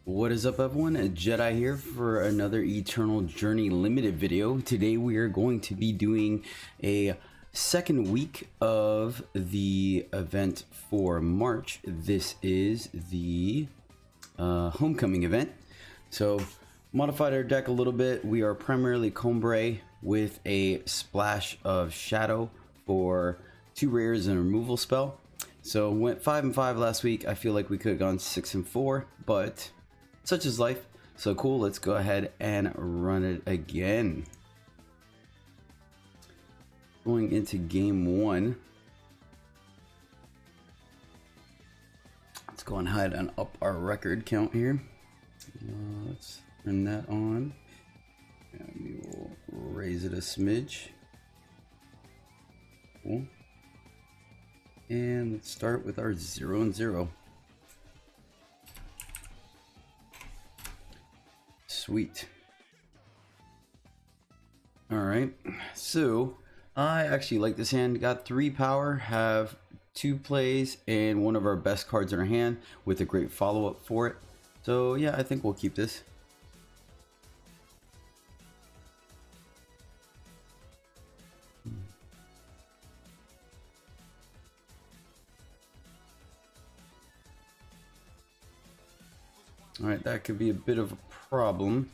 What is up, everyone? Jedi here for another Eternal Journey limited video. Today we are going to be doing a second week of the event for March. This is the homecoming event. So modified our deck a little bit. We are primarily Combray with a splash of Shadow for 2 rares and a removal spell. So went 5 and 5 last week. I feel like we could have gone 6 and 4, but such is life. So cool, let's go ahead and run it again. Going into game 1. Let's go ahead and up our record count here. Let's turn that on. And we will raise it a smidge. Cool. And let's start with our 0 and 0. Sweet. Alright, so I actually like this hand. Got 3 power, have 2 plays, and one of our best cards in our hand with a great follow-up for it. So yeah, I think we'll keep this. Alright, that could be a bit of a problem,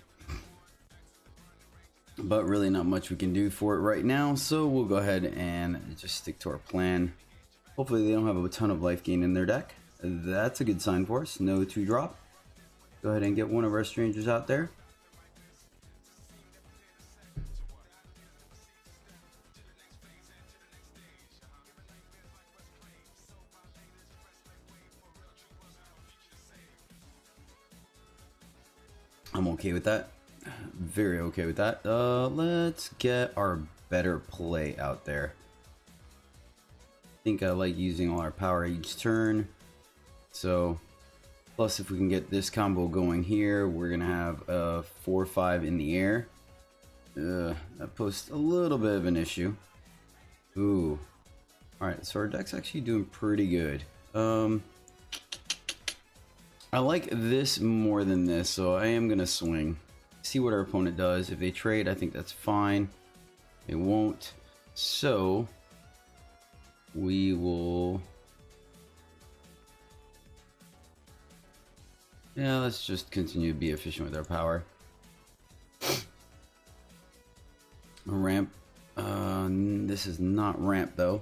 but really not much we can do for it right now, so we'll go ahead and just stick to our plan. Hopefully they don't have a ton of life gain in their deck. That's a good sign for us. No 2-drop. Go ahead and get one of our strangers out there. I'm okay with that. Very okay with that. Let's get our better play out there. I think I like using all our power each turn. So, plus if we can get this combo going here, we're gonna have a 4-5 in the air. That posed a little bit of an issue. Ooh. Alright, so our deck's actually doing pretty good. I like this more than this, so I am gonna swing. See what our opponent does. If they trade, I think that's fine. They won't. So we will. Yeah, let's just continue to be efficient with our power. Ramp. This is not ramp though.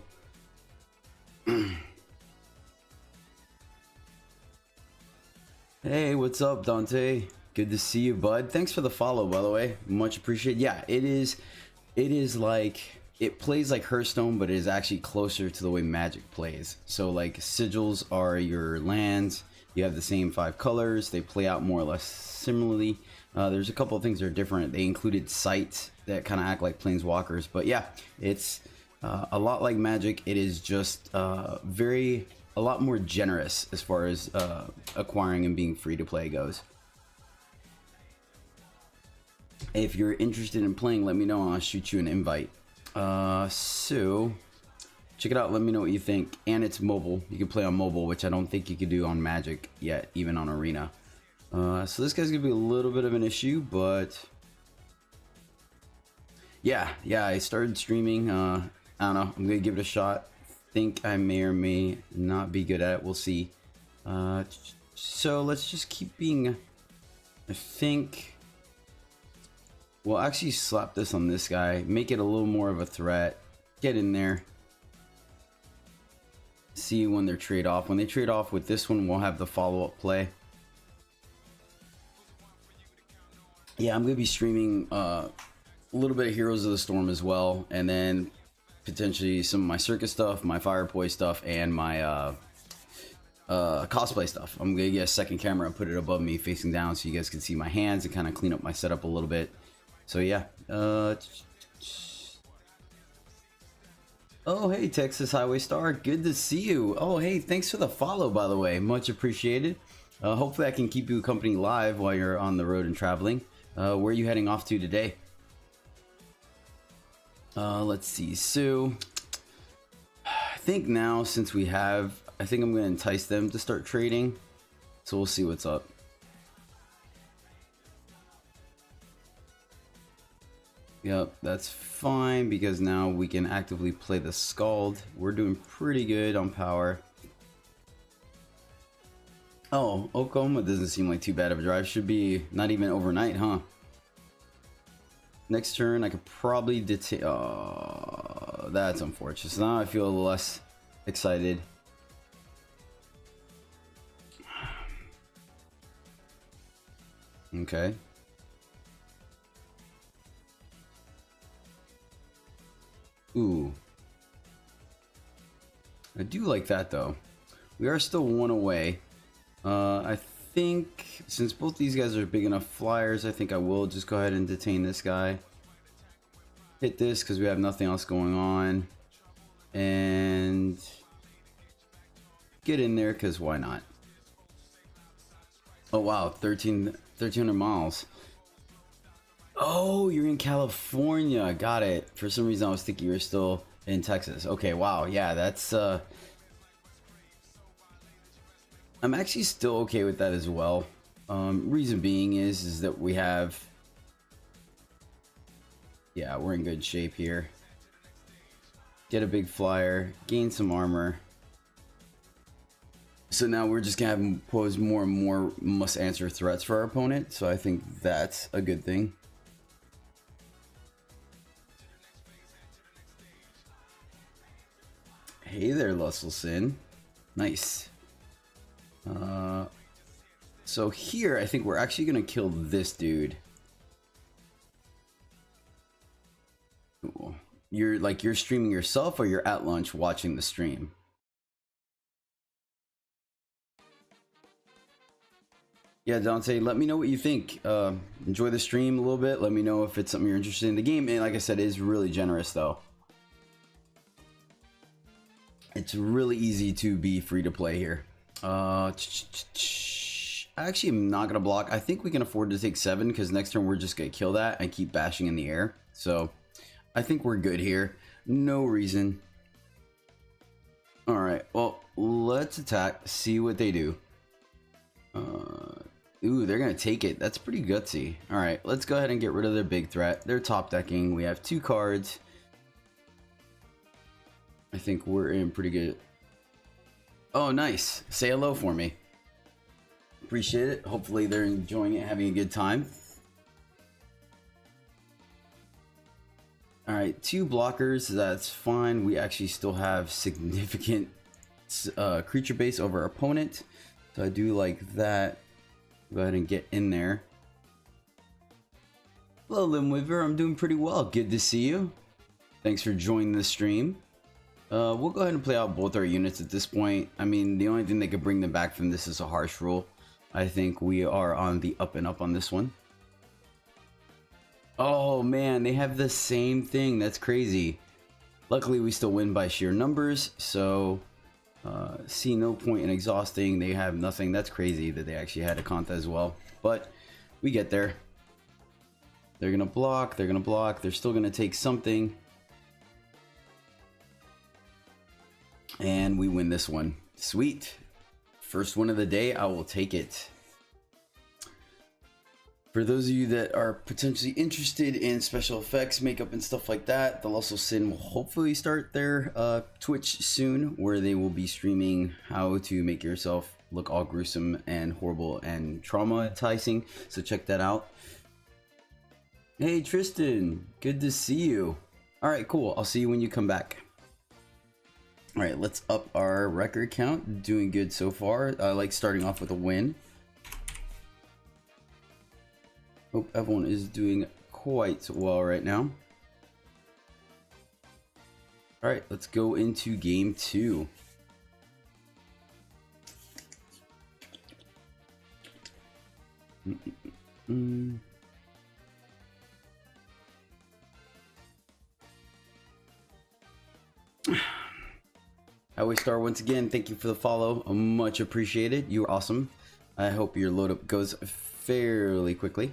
Hey, what's up, Dante? Good to see you, bud. Thanks for the follow, by the way. Much appreciated. Yeah, it is like, it plays like Hearthstone, but it is actually closer to the way Magic plays. So like sigils are your lands. You have the same 5 colors. They play out more or less similarly. There's a couple of things that are different. They included sites that kind of act like planeswalkers, but yeah, it's a lot like Magic. It is just a lot more generous as far as acquiring and being free to play goes. If you're interested in playing, let me know and I'll shoot you an invite. So check it out, let me know what you think. And it's mobile. You can play on mobile, which I don't think you could do on Magic yet, even on Arena. So this guy's gonna be a little bit of an issue, but yeah, I started streaming. I don't know, I'm gonna give it a shot. Think I may or may not be good at it. We'll see. So let's just keep being, I think we'll actually slap this on this guy, make it a little more of a threat, get in there, see when they're trade off. When they trade off with this one, we'll have the follow-up play. Yeah, I'm gonna be streaming a little bit of Heroes of the Storm as well, and then potentially some of my circus stuff, my Firepoi stuff, and my cosplay stuff. I'm gonna get a second camera and put it above me facing down so you guys can see my hands and kind of clean up my setup a little bit. So yeah. Oh hey, Texas Highway Star, good to see you. Oh hey, thanks for the follow, by the way, much appreciated. Hopefully I can keep you company live while you're on the road and traveling. Where are you heading off to today? Let's see. So I think now, since we have, I think I'm going to entice them to start trading. So we'll see what's up. Yep, that's fine because now we can actively play the Scald. We're doing pretty good on power. Oh, Oklahoma doesn't seem like too bad of a drive. Should be not even overnight, huh? Next turn, I could probably detain. Oh, that's unfortunate. So now I feel less excited. Okay. Ooh. I do like that though. We are still one away. I think since both these guys are big enough flyers, I think I will just go ahead and detain this guy. Hit this because we have nothing else going on. And get in there because why not? Oh wow, 1,300 miles. Oh, you're in California. Got it. For some reason I was thinking you were still in Texas. Okay, wow. Yeah, that's I'm actually still okay with that as well. Reason being is that we have, yeah, we're in good shape here. Get a big flyer, gain some armor. So now we're just gonna have pose more and more must answer threats for our opponent. So I think that's a good thing. Hey there, Lusselson. Nice. So here, I think we're actually gonna kill this dude. Cool. You're streaming yourself, or you're at lunch watching the stream? Yeah, Dante, let me know what you think. Enjoy the stream a little bit. Let me know if it's something you're interested in. The game, and like I said, is really generous though. It's really easy to be free to play here. I actually am not gonna block. I think we can afford to take 7 because next turn we're just gonna kill that and keep bashing in the air. So I think we're good here. No reason. All right. Well, let's attack. See what they do. Ooh, they're gonna take it. That's pretty gutsy. All right, let's go ahead and get rid of their big threat. They're top decking. We have 2 cards. I think we're in pretty good. Oh, nice. Say hello for me. Appreciate it. Hopefully they're enjoying it, having a good time. All right, 2 blockers. That's fine. We actually still have significant creature base over our opponent. So I do like that. Go ahead and get in there. Hello, Limwiver. I'm doing pretty well. Good to see you. Thanks for joining the stream. We'll go ahead and play out both our units at this point. I mean, the only thing that could bring them back from this is a harsh rule. I think we are on the up and up on this one. Oh man, they have the same thing. That's crazy. Luckily, we still win by sheer numbers, so see no point in exhausting. They have nothing. That's crazy that they actually had a Kantha as well, but we get there. They're gonna block. They're gonna block. They're still gonna take something. And we win this one. Sweet. First one of the day. I will take it. For those of you that are potentially interested in special effects, makeup, and stuff like that, the Lussel Sin will hopefully start their Twitch soon, where they will be streaming how to make yourself look all gruesome and horrible and traumatizing. So check that out. Hey Tristan, good to see you. All right, cool. I'll see you when you come back. All right, let's up our record count. Doing good so far. I like starting off with a win. Hope everyone is doing quite well right now. All right, let's go into game 2. Highway Star, once again, thank you for the follow. Much appreciated. You're awesome. I hope your load up goes fairly quickly.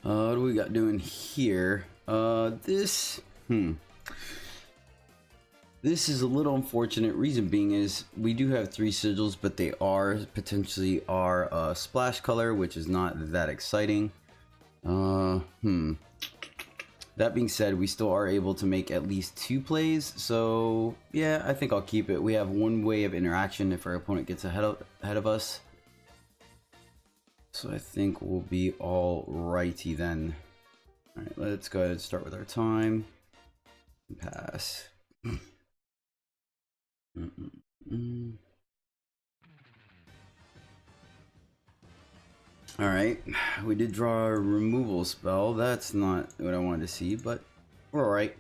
What do we got doing here? This This is a little unfortunate. Reason being is we do have 3 sigils, but they are potentially our splash color, which is not that exciting. That being said, we still are able to make at least 2 plays, so yeah, I think I'll keep it. We have 1 way of interaction if our opponent gets ahead of us, so I think we'll be all righty then. All right, let's go ahead and start with our time. Pass. All right, we did draw a removal spell. That's not what I wanted to see, but we're all right.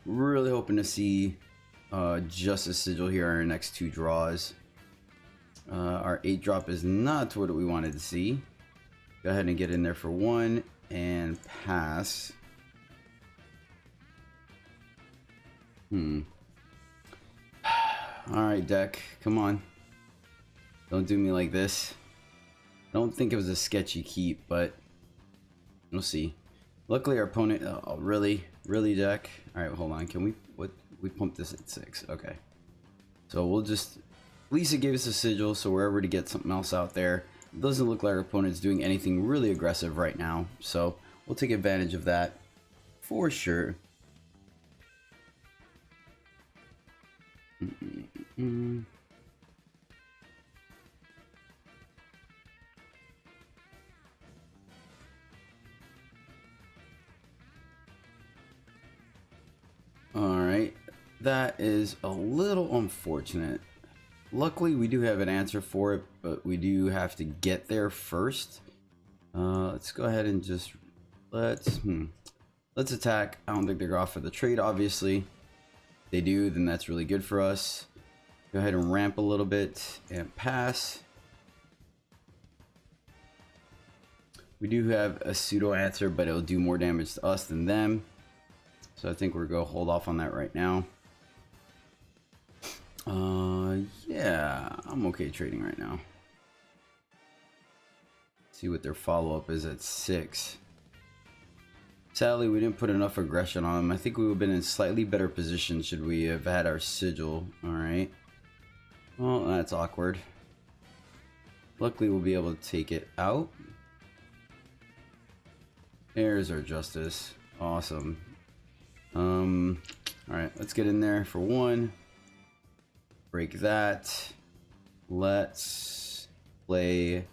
Really hoping to see Justice Sigil here on our next 2 draws. Our 8 drop is not what we wanted to see. Go ahead and get in there for 1 and pass. Alright, deck, come on. Don't do me like this. I don't think it was a sketchy keep, but we'll see. Luckily our opponent, oh really deck? Alright, hold on, can we, we pumped this at 6, okay. So we'll just, at least it gave us a sigil, so we're able to get something else out there. It doesn't look like our opponent's doing anything really aggressive right now, so we'll take advantage of that for sure. Alright, that is a little unfortunate. Luckily we do have an answer for it, but we do have to get there first. Let's go ahead and just let's attack. I don't think they're off for the trade, obviously. If they do, then that's really good for us. Go ahead and ramp a little bit and pass. We do have a pseudo answer, but it'll do more damage to us than them. So I think we're gonna hold off on that right now. Yeah, I'm okay trading right now. See what their follow-up is at 6. Sadly, we didn't put enough aggression on them. I think we would have been in slightly better position should we have had our sigil. Alright. Well, that's awkward. Luckily, we'll be able to take it out. There's our justice. Awesome. Alright, let's get in there for 1. Break that. Let's play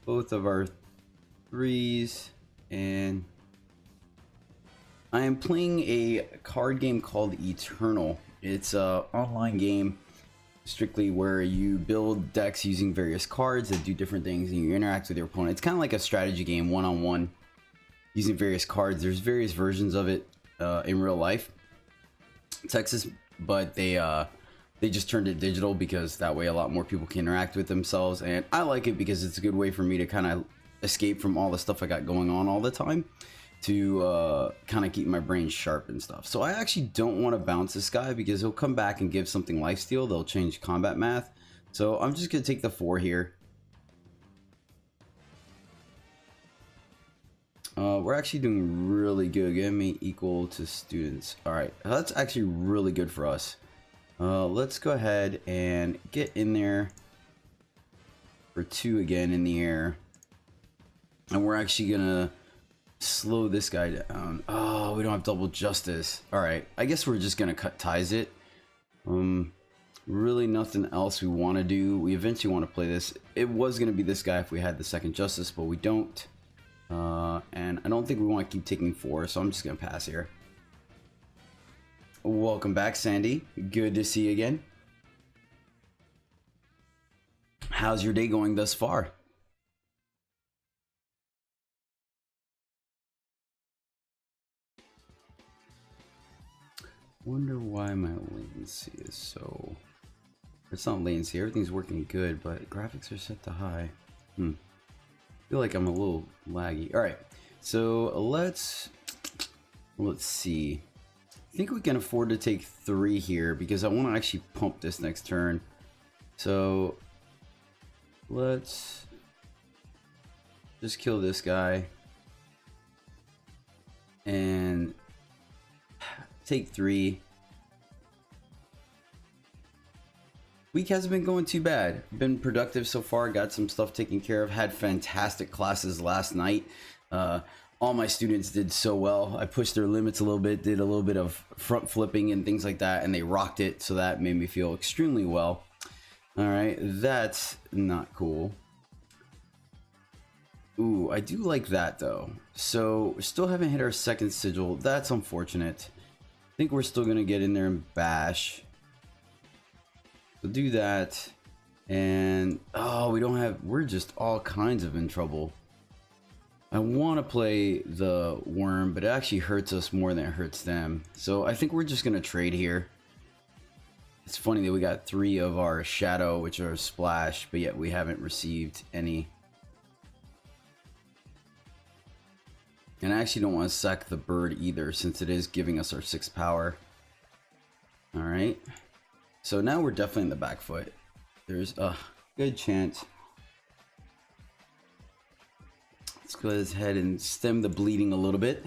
both of our 3s, and I am playing a card game called Eternal. It's a online game strictly where you build decks using various cards that do different things and you interact with your opponent. It's kind of like a strategy game, one-on-one, using various cards. There's various versions of it in real life, Texas, but they just turned it digital because that way a lot more people can interact with themselves, and I like it because it's a good way for me to kind of escape from all the stuff I got going on all the time, to kind of keep my brain sharp and stuff. So I actually don't want to bounce this guy because he'll come back and give something lifesteal. They'll change combat math, so I'm just gonna take the 4 here. We're actually doing really good. Get me equal to students. All right, that's actually really good for us. Let's go ahead and get in there for 2 again in the air, and we're actually gonna slow this guy down. Oh, we don't have double justice. All right, I guess we're just gonna cut ties it. Really nothing else we want to do. We eventually want to play this. It was gonna be this guy if we had the second justice, but we don't. And I don't think we want to keep taking 4, so I'm just gonna pass here. Welcome back, Sandy. Good to see you again. How's your day going thus far? Wonder why my latency is so... It's not latency, everything's working good, but graphics are set to high. I feel like I'm a little laggy. All right, so let's see. I think we can afford to take 3 here because I want to actually pump this next turn. So let's just kill this guy and take 3. week hasn't been going too bad. Been productive so far. Got some stuff taken care of. Had fantastic classes last night. All my students did so well. I pushed their limits a little bit, did a little bit of front flipping and things like that, and they rocked it. So that made me feel extremely well. All right, that's not cool. Ooh, I do like that though. So still haven't hit our second sigil. That's unfortunate. I think we're still gonna get in there and bash. We'll do that. And oh, we don't have, we're just all kinds of in trouble. I want to play the worm, but it actually hurts us more than it hurts them. So I think we're just gonna trade here. It's funny that we got 3 of our shadow, which are splash, but yet we haven't received any. And I actually don't want to sack the bird either, since it is giving us our 6 power. Alright. So now we're definitely in the back foot. There's a good chance. Let's go ahead and stem the bleeding a little bit.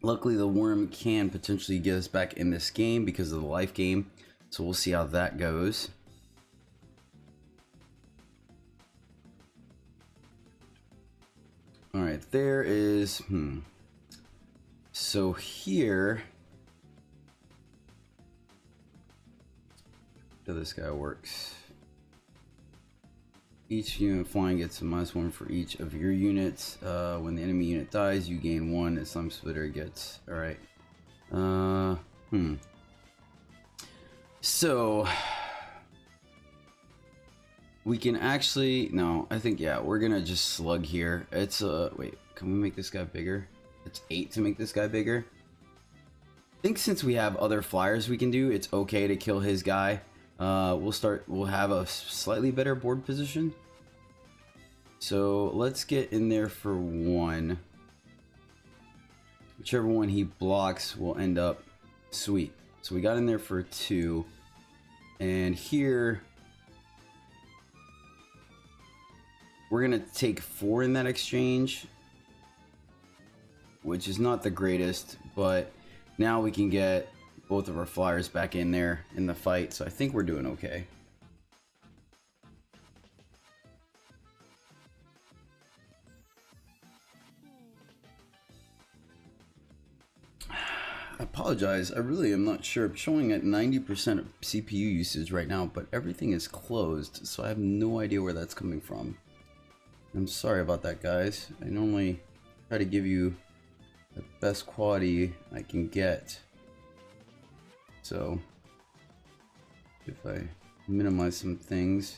Luckily, the worm can potentially get us back in this game because of the life game. So we'll see how that goes. All right, there is, So here, how this guy works. Each unit flying gets a -1 for each of your units. When the enemy unit dies, you gain 1, and some splitter gets. All right. So we can actually, no, I think, yeah, we're gonna just slug here. It's wait, can we make this guy bigger? It's 8 to make this guy bigger. I think since we have other flyers we can do, it's okay to kill his guy. We'll have a slightly better board position. So let's get in there for 1. Whichever one he blocks will end up sweet. So we got in there for 2. And here we're gonna take 4 in that exchange, which is not the greatest, but now we can get both of our flyers back in there in the fight, so I think we're doing okay. I apologize, I really am not sure. I'm showing at 90% of CPU usage right now, but everything is closed, so I have no idea where that's coming from. I'm sorry about that, guys. I normally try to give you the best quality I can get. So if I minimize some things.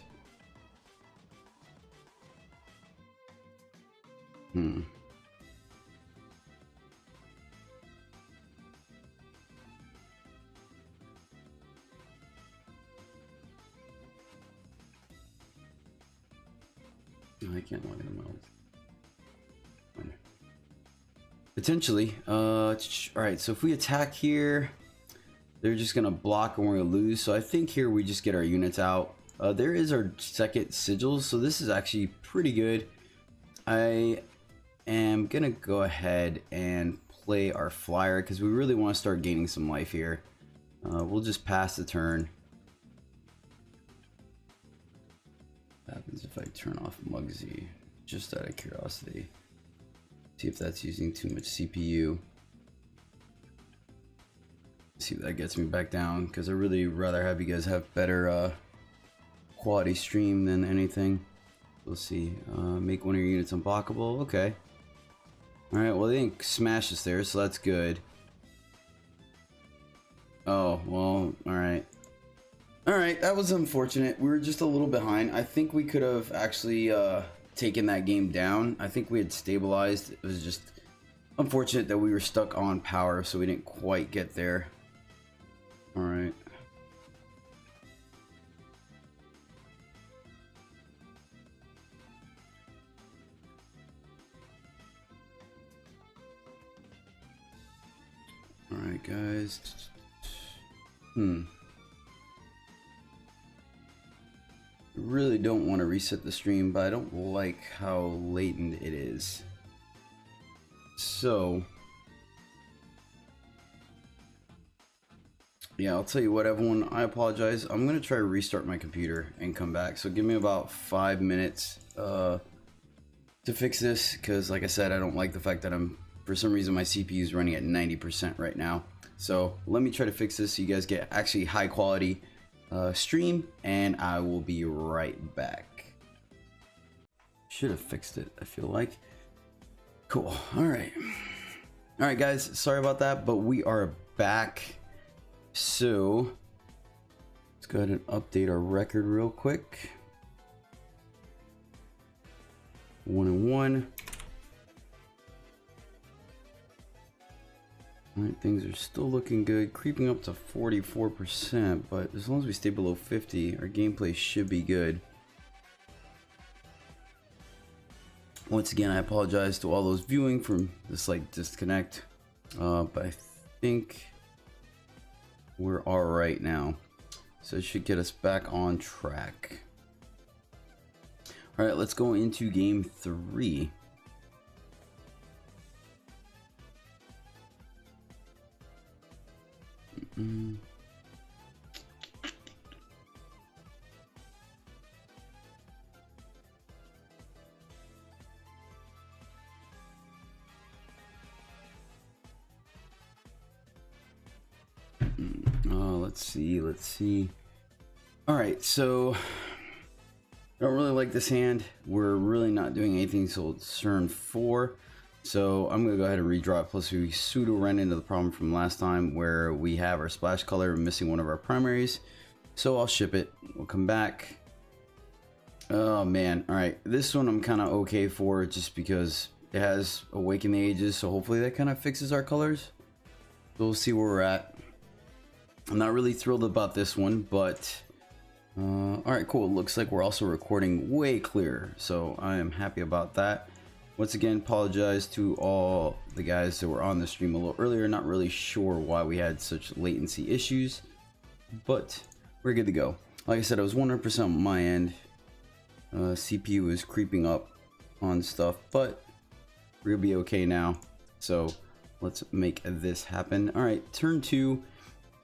I can't log in mode. Potentially. Alright, so if we attack here, they're just gonna block and we're gonna lose. So I think here we just get our units out. There is our second sigil, so this is actually pretty good. I am gonna go ahead and play our flyer because we really want to start gaining some life here. We'll just pass the turn. What happens if I turn off Mugsy, just out of curiosity? See if that's using too much CPU. See if that gets me back down, because I really rather have you guys have better quality stream than anything. We'll see. Make one of your units unblockable. Okay. Alright, well they didn't smash us there, so that's good. Oh, well, alright. Alright, that was unfortunate. We were just a little behind. I think we could have actually taken that game down. I think we had stabilized. It was just unfortunate that we were stuck on power, so we didn't quite get there. Alright. Alright, guys. Really don't want to reset the stream, but I don't like how latent it is. So yeah, I'll tell you what, everyone, I apologize. I'm gonna try to restart my computer and come back. So give me about 5 minutes to fix this, because like I said, I don't like the fact that for some reason my CPU is running at 90% right now. So let me try to fix this so you guys get actually high quality stream, and I will be right back. Should have fixed it, I feel like. Cool. All right guys, sorry about that, but we are back. So let's go ahead and update our record real quick. 1-1. All right, things are still looking good, creeping up to 44%, but as long as we stay below 50, our gameplay should be good. Once again, I apologize to all those viewing from the slight disconnect, but I think we're all right now, so it should get us back on track. All right, let's go into game 3. Let's see. All right, so I don't really like this hand. We're really not doing anything till turn 4. So I'm gonna go ahead and redraw it. Plus we pseudo ran into the problem from last time where we have our splash color missing one of our primaries. So I'll ship it. We'll come back. Oh man, all right. This one I'm kind of okay for, just because it has Awaken the Ages. So hopefully that kind of fixes our colors. So we'll see where we're at. I'm not really thrilled about this one, but all right, cool. It looks like we're also recording way clearer, so I am happy about that. Once again, apologize to all the guys that were on the stream a little earlier. Not really sure why we had such latency issues, but we're good to go. Like I said, it was 100% on my end. CPU is creeping up on stuff, but we'll be okay now. So let's make this happen. All right, turn 2.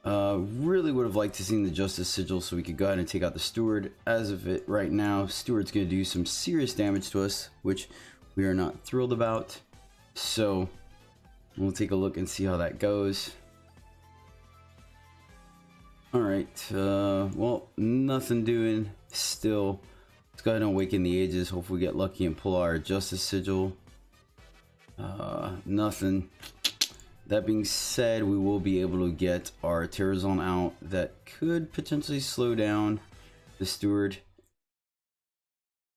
Really would have liked to see the Justice Sigil so we could go ahead and take out the Steward. As of it right now, Steward's going to do some serious damage to us, which we are not thrilled about. So we'll take a look and see how that goes. Alright, well, nothing doing still. Let's go ahead and Awaken the Ages. Hopefully we get lucky and pull our Justice Sigil. Nothing. That being said, we will be able to get our Terrazon out. That could potentially slow down the Steward.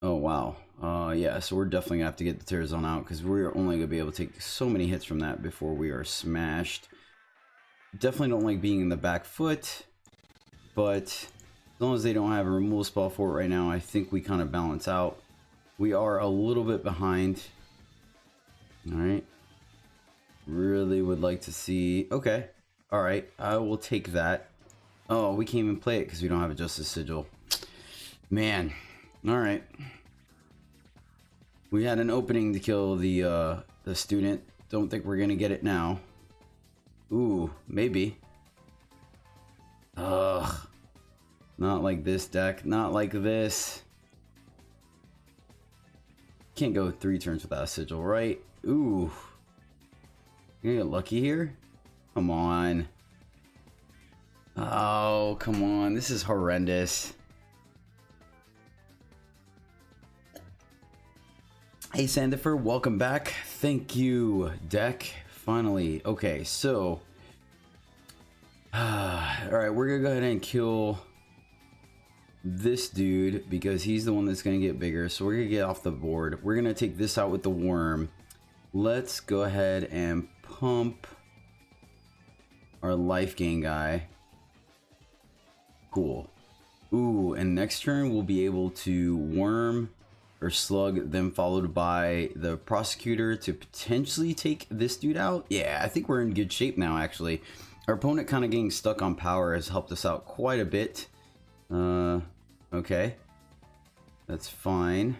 Oh wow. Yeah, so we're definitely gonna have to get the Terrazon out, because we're only gonna be able to take so many hits from that before we are smashed. Definitely don't like being in the back foot, but as long as they don't have a removal spell for it right now, I think we kind of balance out. We are a little bit behind. All right. Really would like to see. Okay, all right, I will take that. Oh, we can't even play it because we don't have a Justice Sigil, man. All right, we had an opening to kill the student. Don't think we're gonna get it now. Ooh, maybe. Ugh, not like this deck, not like this. Can't go 3 turns without a Sigil, right? Ooh, you gonna get lucky here? Come on. Oh, come on. This is horrendous. Hey, Sandifer, welcome back. Thank you, deck. Finally. Okay, so. Alright, we're gonna go ahead and kill this dude because he's the one that's gonna get bigger. So we're gonna get off the board. We're gonna take this out with the worm. Let's go ahead and pump our life gain guy. Cool. Ooh, and next turn we'll be able to worm or slug, then followed by the prosecutor to potentially take this dude out. Yeah, I think we're in good shape now, actually. Our opponent kind of getting stuck on power has helped us out quite a bit. Okay. That's fine.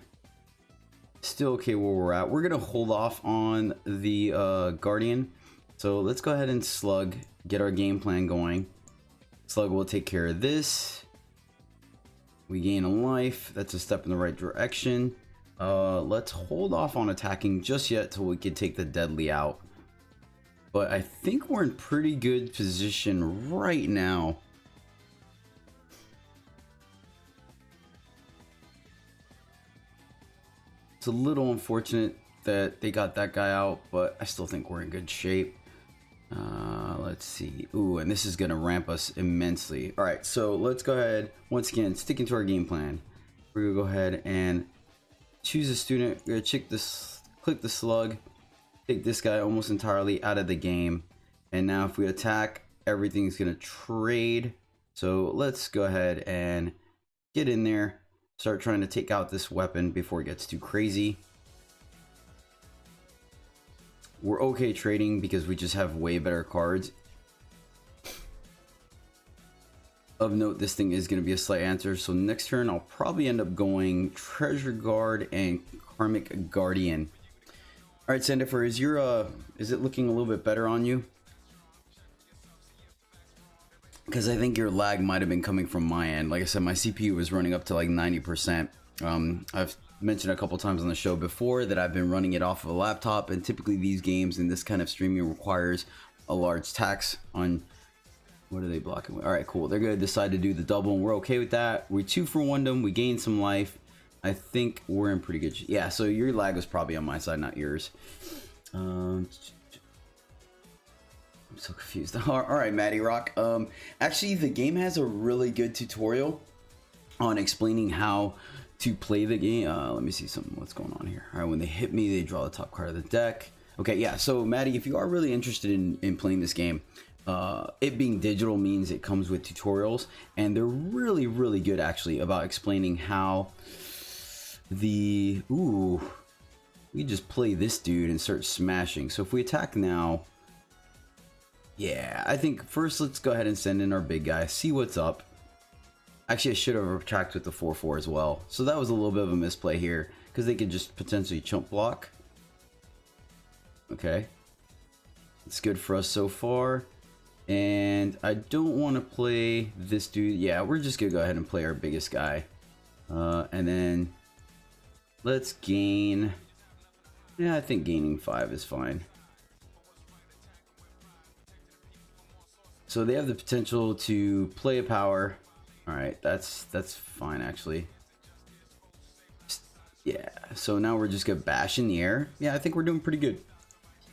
Still okay where we're at. We're gonna hold off on the Guardian. So let's go ahead and slug, get our game plan going. Slug will take care of this. We gain a life. That's a step in the right direction. Let's hold off on attacking just yet till we can take the deadly out. But I think we're in pretty good position right now. It's a little unfortunate that they got that guy out, but I still think we're in good shape. Let's see. Ooh, and this is going to ramp us immensely. All right, so let's go ahead. Once again, sticking to our game plan. We're going to go ahead and choose a student. We're going to click the slug, take this guy almost entirely out of the game. And now if we attack, everything's going to trade. So let's go ahead and get in there. Start trying to take out this weapon before it gets too crazy. We're okay trading because we just have way better cards. Of note, this thing is going to be a slight answer. So next turn, I'll probably end up going Treasure Guard and Karmic Guardian. All right, Sandifer, is it looking a little bit better on you? Because I think your lag might have been coming from my end. Like I said, my CPU was running up to like 90%. I've mentioned a couple times on the show before that I've been running it off of a laptop, and typically these games and this kind of streaming requires a large tax on. What are they blocking? All right, cool. They're going to decide to do the double, and we're okay with that. We 2 for 1 them. We gain some life. I think we're in pretty good shape. Yeah, so your lag was probably on my side, not yours. I'm so confused. All right, Maddie Rock. Actually, the game has a really good tutorial on explaining how to play the game. Let me see what's going on here. All right, when they hit me, they draw the top card of the deck. Okay, yeah. So, Maddie, if you are really interested in playing this game, it being digital means it comes with tutorials, and they're really, really good actually about explaining how we just play this dude and start smashing. So if we attack now. Yeah, I think first let's go ahead and send in our big guy, see what's up. Actually, I should have attacked with the 4/4 as well. So that was a little bit of a misplay here because they could just potentially chump block. Okay. It's good for us so far. And I don't want to play this dude. Yeah, we're just going to go ahead and play our biggest guy. And then let's gain. Yeah, I think gaining 5 is fine. So they have the potential to play a power. All right, that's fine actually. Yeah, so now we're just gonna bash in the air. Yeah, I think we're doing pretty good.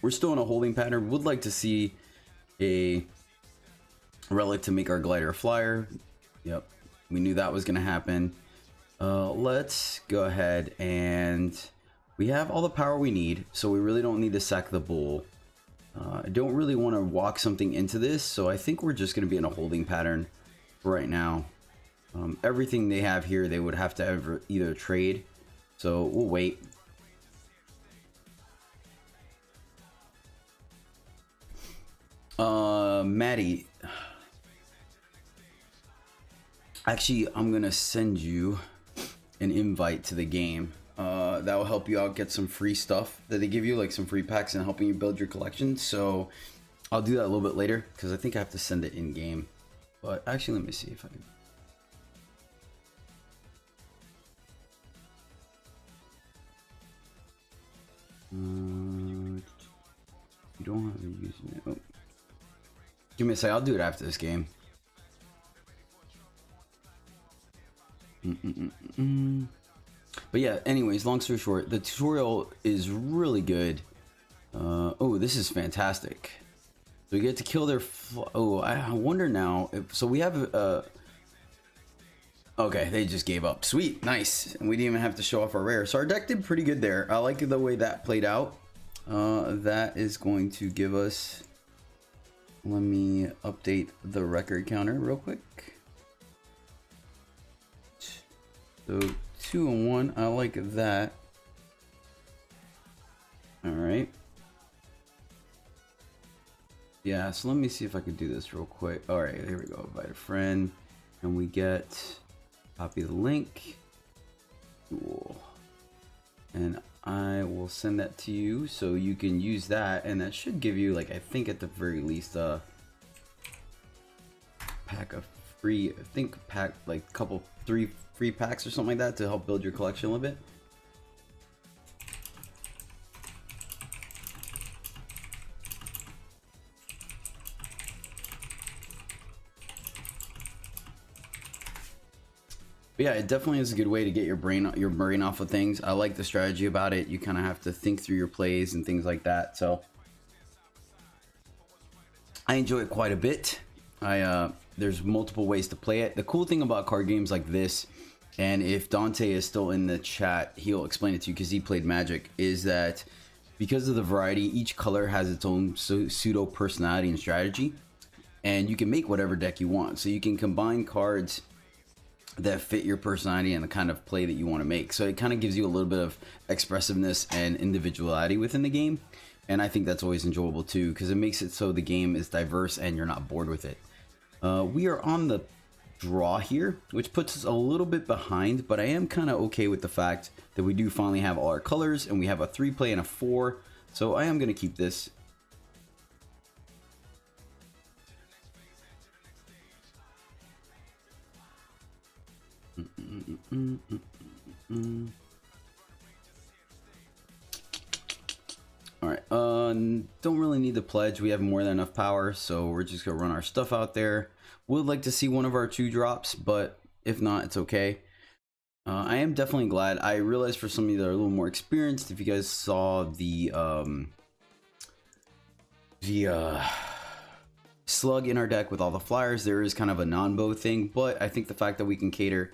We're still in a holding pattern. Would like to see a relic to make our glider a flyer. Yep, we knew that was gonna happen. Let's go ahead and we have all the power we need, so we really don't need to sack the bull. I don't really want to walk something into this, so I think we're just going to be in a holding pattern right now. Everything they have here, they would have to either trade, so we'll wait. Maddie, actually, I'm going to send you an invite to the game. That will help you out get some free stuff that they give you, like some free packs and helping you build your collection. So I'll do that a little bit later because I think I have to send it in game. But actually, let me see if I can. You don't have to use it. Oh. Give me a sec. I'll do it after this game. But yeah, anyways, long story short, the tutorial is really good. Oh, this is fantastic. So we get to kill their oh, I wonder now if so we have okay, they just gave up. Sweet, nice. And we didn't even have to show off our rare. So our deck did pretty good there. I like the way that played out. That is going to give us, let me update the record counter real quick. So 2 and 1, I like that. All right. Yeah, so let me see if I can do this real quick. All right, here we go. Invite a friend, and we get copy the link. Cool. And I will send that to you so you can use that, and that should give you, like, I think at the very least a pack of free, I think pack like a couple 3 free packs or something like that to help build your collection a little bit. But yeah, it definitely is a good way to get your brain off of things. I like the strategy about it. You kind of have to think through your plays and things like that. So I enjoy it quite a bit. There's multiple ways to play it. The cool thing about card games like this, and if Dante is still in the chat, he'll explain it to you because he played Magic, is that because of the variety, each color has its own pseudo personality and strategy, and you can make whatever deck you want. So you can combine cards that fit your personality and the kind of play that you want to make. So it kind of gives you a little bit of expressiveness and individuality within the game. And I think that's always enjoyable too, because it makes it so the game is diverse and you're not bored with it. We are on the draw here, which puts us a little bit behind, but I am kind of okay with the fact that we do finally have all our colors and we have a 3 play and a 4. So I am going to keep this. All right, don't really need the pledge. We have more than enough power, so we're just gonna run our stuff out there. Would like to see one of our 2 drops, but if not, it's okay. I am definitely glad. I realized for some of you that are a little more experienced, if you guys saw the slug in our deck with all the flyers, there is kind of a non-bow thing, but I think the fact that we can cater.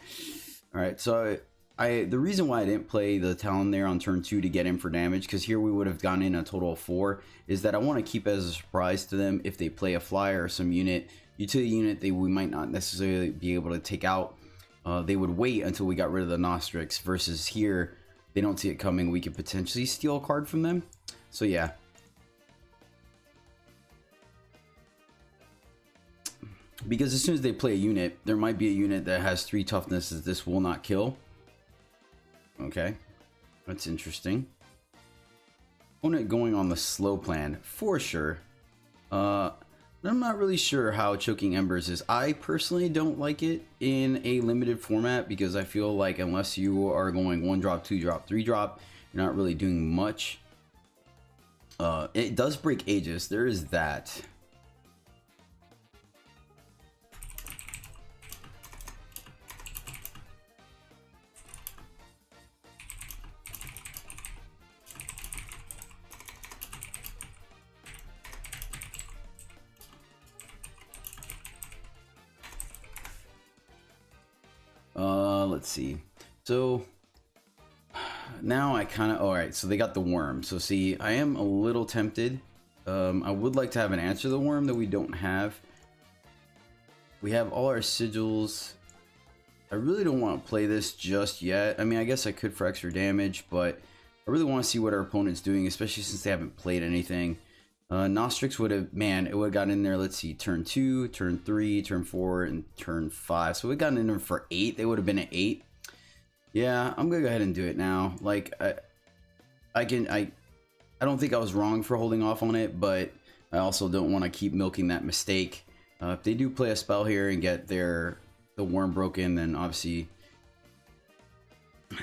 All right, so the reason why I didn't play the Talon there on turn 2 to get in for damage, because here we would have gone in a total of 4, is that I want to keep it as a surprise to them if they play a flyer or some utility unit we might not necessarily be able to take out. They would wait until we got rid of the Nostrix, versus here they don't see it coming. We could potentially steal a card from them. So yeah. Because as soon as they play a unit, there might be a unit that has 3 toughness that this will not kill. Okay, that's interesting. Opponent going on the slow plan for sure. I'm not really sure how Choking Embers is. I personally don't like it in a limited format because I feel like unless you are going 1 drop, 2 drop, 3 drop, you're not really doing much. It does break Aegis. There is that. Let's see. So now I kind of, all right, so they got the worm. So see, I am a little tempted. I would like to have an answer to the worm that we don't have. We have all our sigils. I really don't want to play this just yet. I mean, I guess I could for extra damage, but I really want to see what our opponent's doing, especially since they haven't played anything. Nostrix would have, man, it would have gotten in there, let's see, turn 2, turn 3, turn 4, and turn 5. So we gotten in there for 8. They would have been at 8. Yeah, I'm gonna go ahead and do it now. Like, I don't think I was wrong for holding off on it, but I also don't want to keep milking that mistake. If they do play a spell here and get the worm broken, then obviously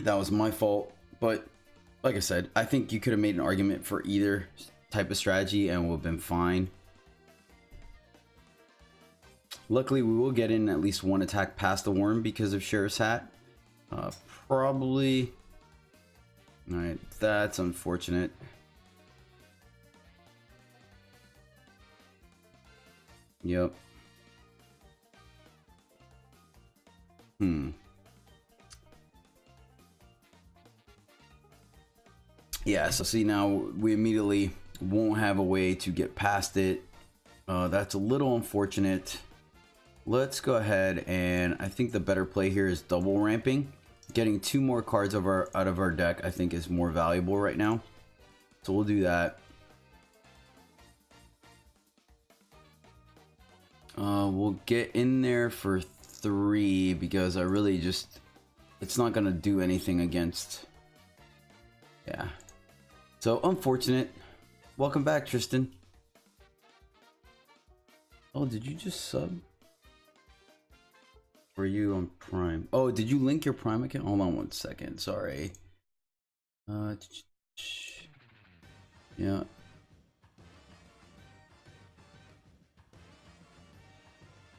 that was my fault. But like I said, I think you could have made an argument for either type of strategy and would have been fine. Luckily, we will get in at least 1 attack past the worm because of Sheriff's Hat. Probably. All right, that's unfortunate. Yep. Yeah, so see, now we immediately won't have a way to get past it. That's a little unfortunate. Let's go ahead, and I think the better play here is double ramping. Getting 2 more cards out of our deck I think is more valuable right now. So we'll do that. We'll get in there for 3 because I really just, it's not gonna do anything against, yeah, So unfortunate. Welcome back, Tristan. Oh, did you just sub? Were you on Prime? Oh, did you link your Prime account? Hold on 1 second. Sorry. Yeah.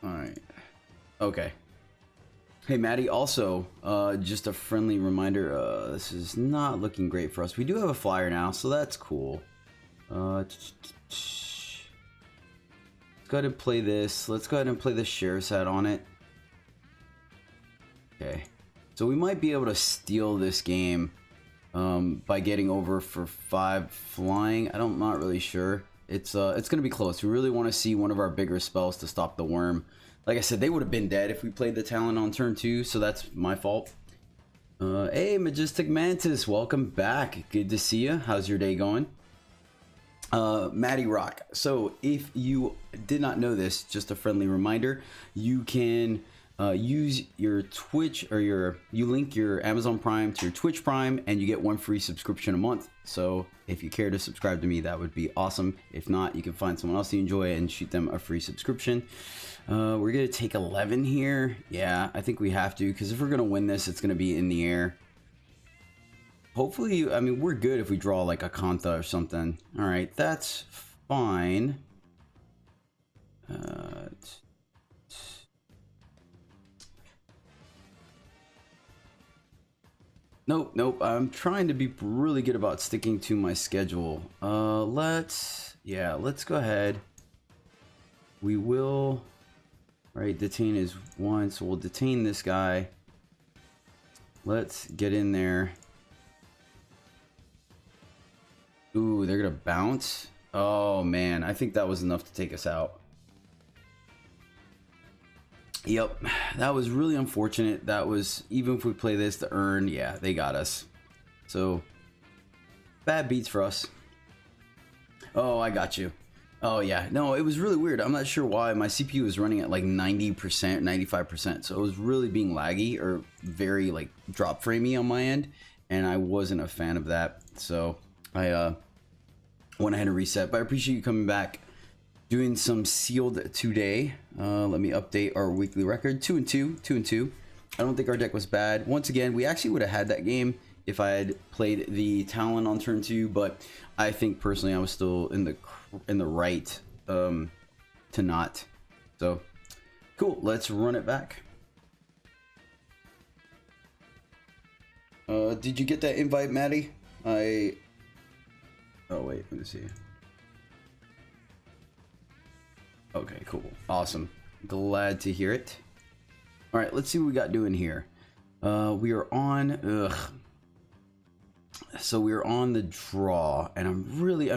All right. Okay. Hey, Maddie. Also, just a friendly reminder. This is not looking great for us. We do have a flyer now, so that's cool. Let's go ahead and play this. Let's go ahead and play the share set on it. Okay. So we might be able to steal this game by getting over for 5 flying. I'm not really sure. It's gonna be close. We really want to see one of our bigger spells to stop the worm. Like I said, they would have been dead if we played the Talon on turn 2, so that's my fault. Hey, Majestic Mantis, welcome back. Good to see you. How's your day going? Maddie Rock. So if you did not know this, just a friendly reminder, you can use your Twitch or you link your Amazon Prime to your Twitch Prime and you get 1 free subscription a month. So if you care to subscribe to me, that would be awesome. If not, you can find someone else you enjoy and shoot them a free subscription. We're gonna take 11 here. Yeah, I think we have to, because if we're gonna win this, it's gonna be in the air. Hopefully, I mean, we're good if we draw like a Kanta or something. All right, that's fine. Nope. I'm trying to be really good about sticking to my schedule. Let's go ahead. We will, right, detain is 1, so we'll detain this guy. Let's get in there. Ooh, they're gonna bounce. Oh man, I think that was enough to take us out. Yep, that was really unfortunate. That was, even if we play this to earn, yeah, they got us. So, bad beats for us. Oh, I got you. Oh yeah, no, it was really weird. I'm not sure why. My CPU was running at like 90%, 95%. So it was really being laggy or very like drop framey on my end. And I wasn't a fan of that. So I went ahead and reset, but I appreciate you coming back. Doing some sealed today. Let me update our weekly record. 2-2. I don't think our deck was bad. Once again, we actually would have had that game if I had played the Talon on turn 2, but I think personally I was still in the right to not. So cool. Let's run it back. Did you get that invite, Maddie? Oh wait, let me see. Okay, cool. Awesome. Glad to hear it. All right, let's see what we got doing here. We are on... So we are on the draw, and I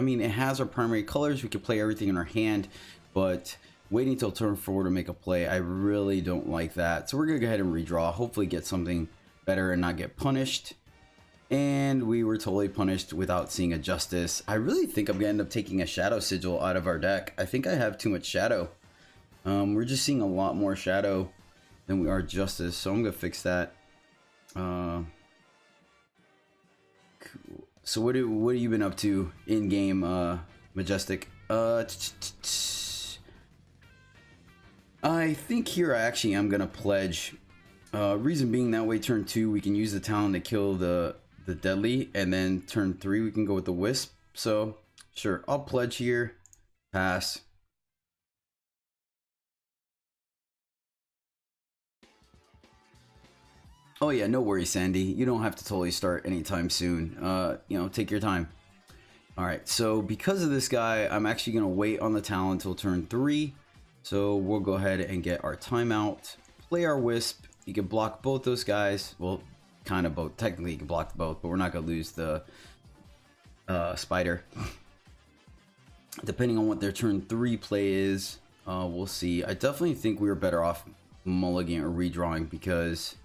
mean, it has our primary colors. We can play everything in our hand, but waiting until turn 4 to make a play, I really don't like that. So we're going to go ahead and redraw, hopefully get something better and not get punished. And we were totally punished without seeing a Justice. I really think I'm going to end up taking a Shadow Sigil out of our deck. I think I have too much Shadow. We're just seeing a lot more Shadow than we are Justice, so I'm going to fix that. Cool. So what have you been up to in game, Majestic? I think here I actually am going to pledge. Reason being, that way turn 2 we can use the Talon to kill the deadly, and then turn 3 we can go with the wisp. So sure, I'll pledge here. Pass. Oh yeah, no worries, Sandy. You don't have to totally start anytime soon. You know, take your time. All right, so because of this guy, I'm actually gonna wait on the Talon until turn 3. So we'll go ahead and get our timeout, play our wisp. You can block both those guys. Well, kind of both. Technically, you can block both, but we're not gonna lose the spider. Depending on what their turn 3 play is, we'll see. I definitely think we were better off mulliganing or redrawing because,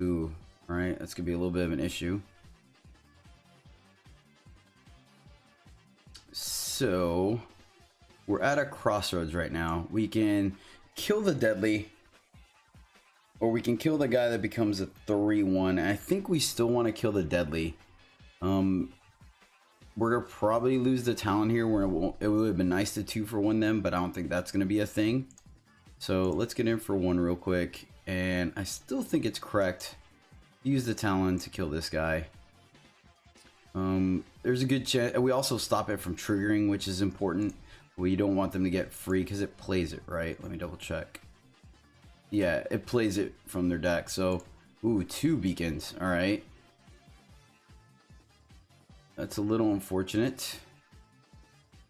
ooh, all right, that's gonna be a little bit of an issue. So we're at a crossroads right now. We can kill the deadly, or we can kill the guy that becomes a 3-1. I think we still want to kill the deadly. We're gonna probably lose the talent here. Where it would have been nice to 2-for-1 them, but I don't think that's gonna be a thing. So let's get in for 1 real quick, and I still think it's correct. Use the talent to kill this guy. There's a good chance. We also stop it from triggering, which is important. We don't want them to get free because it plays it, right? Let me double check. Yeah, it plays it from their deck. So, ooh, 2 beacons. All right. That's a little unfortunate.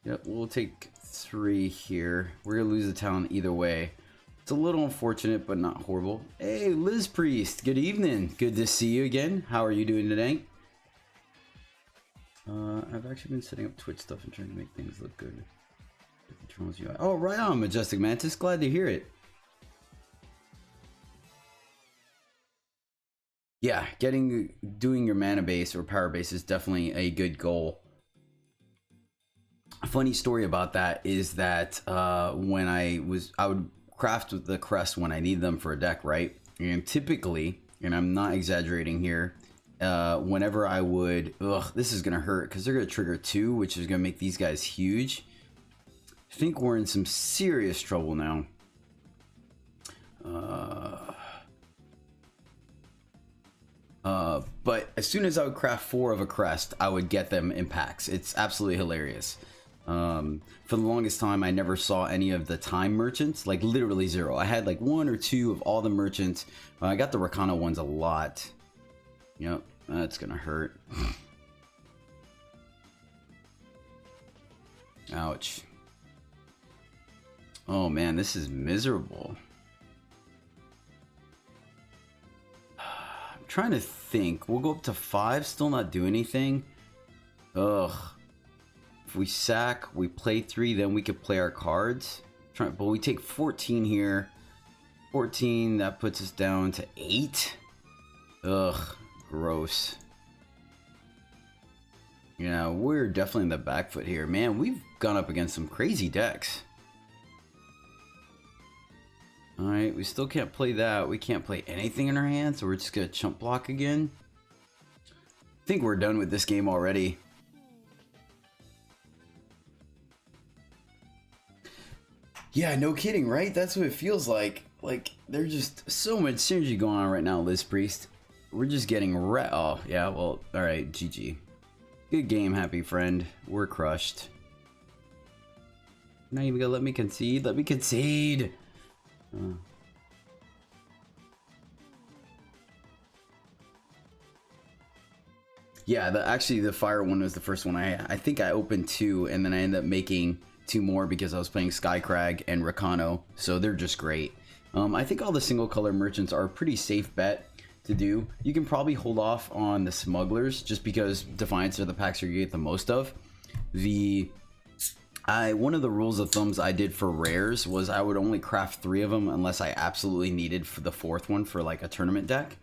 Yep, we'll take 3 here. We're gonna lose the talent either way. It's a little unfortunate, but not horrible. Hey, Liz Priest, good evening. Good to see you again. How are you doing today? I've actually been setting up Twitch stuff and trying to make things look good. Oh, right on, Majestic Mantis. Glad to hear it. Yeah, doing your mana base or power base is definitely a good goal. A funny story about that is that when I would craft with the crest when I need them for a deck, right? And typically, and I'm not exaggerating here, whenever I would, this is gonna hurt because they're gonna trigger 2, which is gonna make these guys huge. I think we're in some serious trouble now. But as soon as I would craft 4 of a crest, I would get them in packs. It's absolutely hilarious. For the longest time, I never saw any of the time merchants, like literally 0. I had like 1 or 2 of all the merchants. I got the Rakano ones a lot. Yep, that's gonna hurt. Ouch. Oh man, this is miserable. I'm trying to think. We'll go up to 5, still not do anything. Ugh. If we sack, we play 3, then we could play our cards. But we take 14 here. 14, that puts us down to 8. Ugh, gross. Yeah, we're definitely in the back foot here. Man, we've gone up against some crazy decks. Alright, we still can't play that. We can't play anything in our hands, so we're just gonna chump block again. I think we're done with this game already. Yeah, no kidding, right? That's what it feels like. Like, there's just so much synergy going on right now, Liz Priest. We're just getting oh, yeah, well, alright, GG. Good game, happy friend. We're crushed. Not even gonna let me concede? Let me concede! Yeah, actually the fire one was the first one. I think I opened 2 and then I ended up making 2 more because I was playing Skycrag and Rakano, so they're just great. I think all the single color merchants are a pretty safe bet to do. You can probably hold off on the smugglers just because Defiance are the packs you get the most of. One of the rules of thumbs I did for rares was I would only craft 3 of them unless I absolutely needed for the 4th one for like a tournament deck.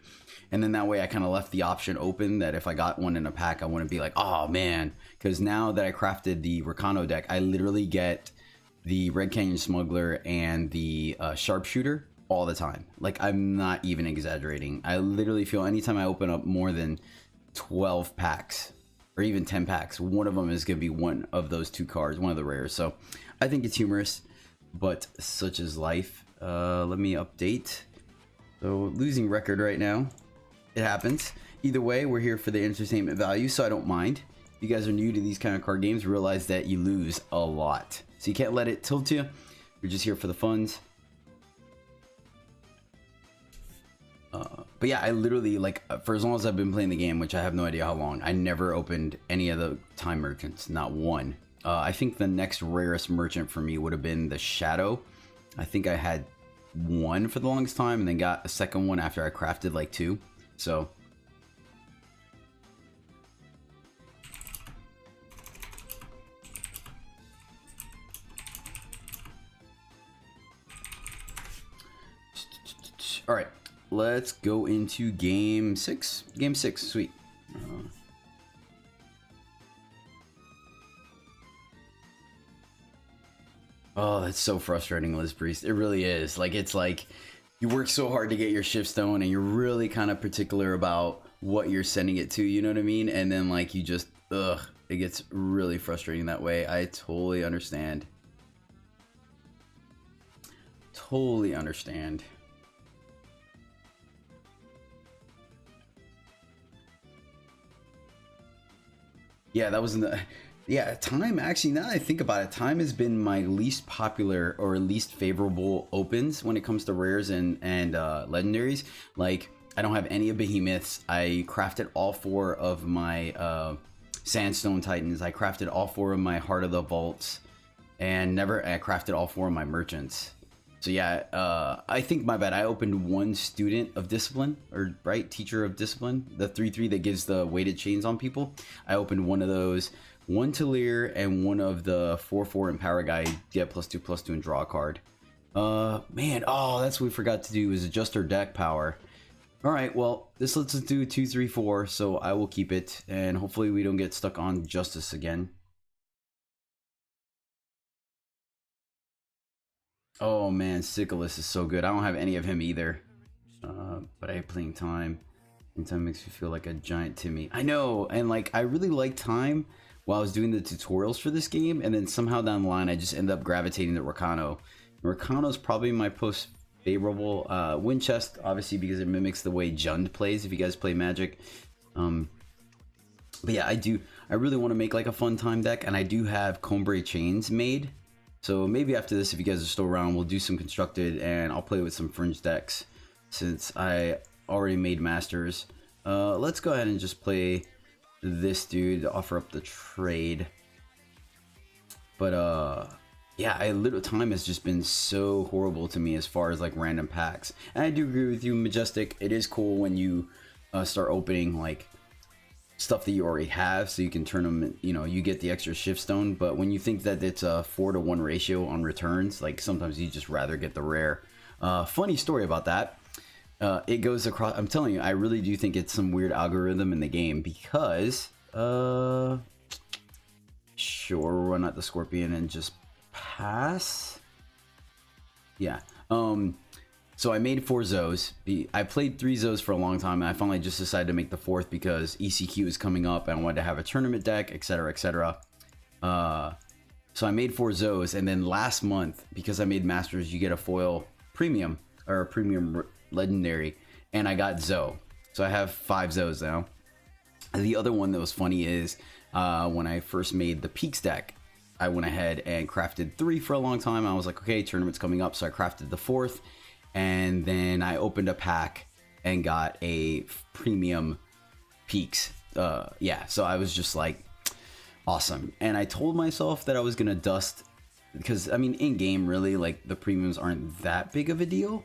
And then that way I kind of left the option open that if I got one in a pack, I wouldn't be like, oh man. Because now that I crafted the Rakano deck, I literally get the Red Canyon Smuggler and the Sharpshooter all the time. Like, I'm not even exaggerating. I literally feel anytime I open up more than 12 packs or even 10 packs, one of them is going to be one of those 2 cards, one of the rares. So I think it's humorous, but such is life. Let me update. So losing record right now. It happens. Either way, we're here for the entertainment value, so I don't mind. If you guys are new to these kind of card games, realize that you lose a lot. So you can't let it tilt you. You're just here for the funds. But yeah, I literally, like, for as long as I've been playing the game, which I have no idea how long, I never opened any of the time merchants, not one. I think the next rarest merchant for me would have been the Shadow. I think I had 1 for the longest time and then got a second one after I crafted like 2. So all right, let's go into game 6. Game 6, sweet. Oh, that's so frustrating, Liz Priest. It really is. Like, it's like you work so hard to get your Shiftstone and you're really kind of particular about what you're sending it to, you know what I mean? And then like you just, It gets really frustrating that way. I totally understand. Totally understand. Yeah, that was in the... Yeah, time, actually, now that I think about it, time has been my least popular or least favorable opens when it comes to rares and legendaries. Like, I don't have any of behemoths. I crafted all 4 of my sandstone titans. I crafted all 4 of my heart of the vaults, and I crafted all 4 of my merchants. So yeah, I think, my bad, I opened 1 student of discipline, or right, teacher of discipline, the 3/3 that gives the weighted chains on people. I opened 1 of those, 1 to Lear, and 1 of the 4/4 empower guy, get +2/+2 and draw a card. Man, oh, that's what we forgot to do, is adjust our deck power. All right, well, this lets us do 2, 3, 4, so I will keep it, and hopefully we don't get stuck on justice again. Oh man, Sickles is so good. I don't have any of him either, but I have playing time. And time makes me feel like a giant Timmy. I know, and like I really like time while I was doing the tutorials for this game, and then somehow down the line I just end up gravitating to Rakano. Rakano's probably my most favorable win chest, obviously because it mimics the way Jund plays. If you guys play Magic, but yeah, I really want to make like a fun time deck, and I do have Combray chains made. So maybe after this, if you guys are still around, we'll do some constructed, and I'll play with some fringe decks since I already made masters. Let's go ahead and just play this dude to offer up the trade. But yeah, time has just been so horrible to me as far as like random packs. And I do agree with you, Majestic. It is cool when you start opening like stuff that you already have, so you can turn them, you know, you get the extra shift stone. But when you think that it's a 4-to-1 ratio on returns, like sometimes you just rather get the rare. Funny story about that, it goes across, I'm telling you, I really do think it's some weird algorithm in the game, because sure, run out the Scorpion and just pass. Yeah, so I made 4 Zoes. I played 3 Zoes for a long time, and I finally just decided to make the 4th because ECQ is coming up and I wanted to have a tournament deck, etc, etc. So I made 4 Zoes, and then last month, because I made Masters, you get a foil premium, or a premium legendary, and I got Zoe. So I have 5 Zoes now. And the other one that was funny is when I first made the Peaks deck, I went ahead and crafted 3 for a long time. I was like, okay, tournament's coming up, so I crafted the 4th. And then I opened a pack and got a premium Peaks. Yeah, so I was just like, awesome. And I told myself that I was gonna dust, because I mean, in game, really, like the premiums aren't that big of a deal.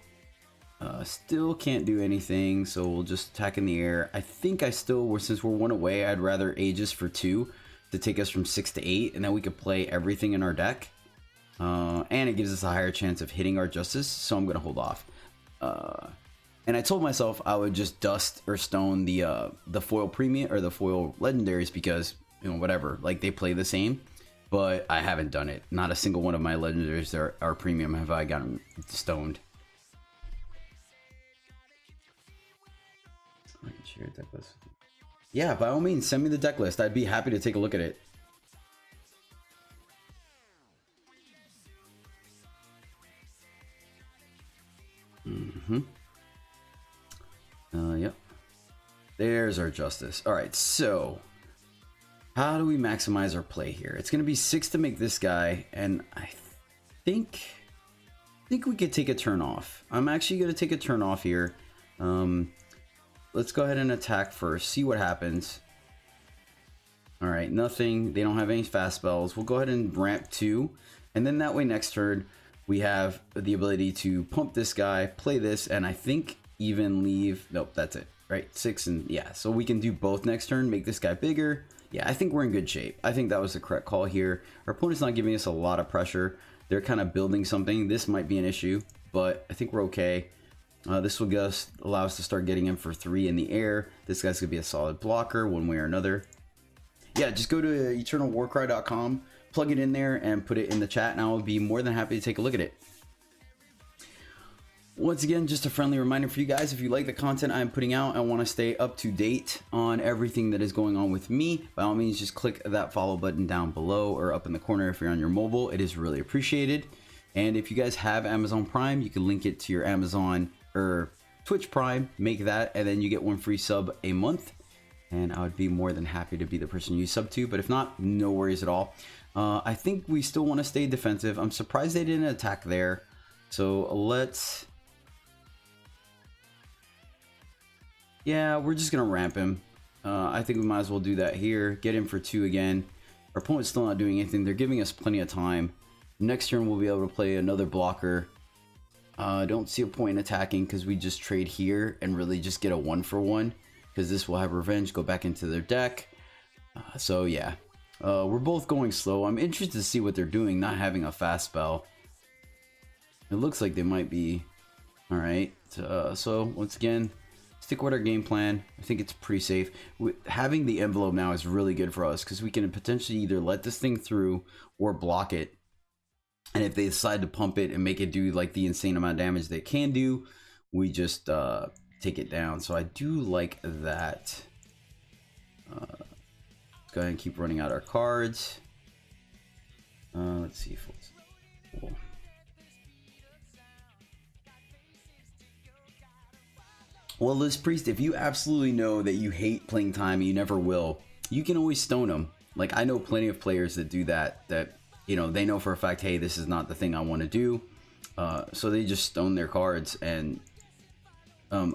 Still can't do anything, so we'll just attack in the air. I think I still, since we're 1 away, I'd rather Aegis for 2 to take us from 6 to 8, and then we could play everything in our deck. And it gives us a higher chance of hitting our justice, so I'm gonna hold off. And I told myself I would just dust or stone the foil premium or the foil legendaries, because, you know, whatever, like they play the same. But I haven't done it. Not a single one of my legendaries that are premium have I gotten stoned. I can share a deck list. Yeah, by all means, send me the deck list. I'd be happy to take a look at it. Yep. There's our justice. All right, so how do we maximize our play here? It's gonna be 6 to make this guy, and I think we could take a turn off. I'm actually gonna take a turn off here. Let's go ahead and attack first, see what happens. All right, nothing. They don't have any fast spells. We'll go ahead and ramp 2, and then that way next turn we have the ability to pump this guy, play this, and I think even leave. Nope, that's it. Right, 6, and yeah, so we can do both next turn, make this guy bigger. Yeah, I think we're in good shape. I think that was the correct call here. Our opponent's not giving us a lot of pressure. They're kind of building something. This might be an issue, but I think we're okay. This will just allow us to start getting him for 3 in the air. This guy's gonna be a solid blocker one way or another. Yeah, just go to eternalwarcry.com, plug it in there, and put it in the chat, and I will be more than happy to take a look at it. Once again, just a friendly reminder for you guys, if you like the content I'm putting out and want to stay up to date on everything that is going on with me, by all means, just click that follow button down below or up in the corner if you're on your mobile. It is really appreciated. And if you guys have Amazon Prime, you can link it to your Amazon or Twitch Prime, make that, and then you get 1 free sub a month. And I would be more than happy to be the person you sub to, but if not, no worries at all. I think we still want to stay defensive. I'm surprised they didn't attack there. So let's... Yeah, we're just going to ramp him. I think we might as well do that here. Get in for 2 again. Our opponent's still not doing anything. They're giving us plenty of time. Next turn, we'll be able to play another blocker. I don't see a point in attacking because we just trade here and really just get a 1-for-1. Because this will have revenge, go back into their deck. So yeah, we're both going slow. I'm interested to see what they're doing, not having a fast spell. It looks like they might be. All right, so once again, stick with our game plan. I think it's pretty safe. Having the envelope now is really good for us because we can potentially either let this thing through or block it. And if they decide to pump it and make it do like the insane amount of damage they can do, we just take it down. So I do like that. Let's go ahead and keep running out our cards. Let's see if it's cool. Well, Liz Priest, if you absolutely know that you hate playing time and you never will, you can always stone them. Like, I know plenty of players that do that, you know, they know for a fact, hey, this is not the thing I want to do. So they just stone their cards. And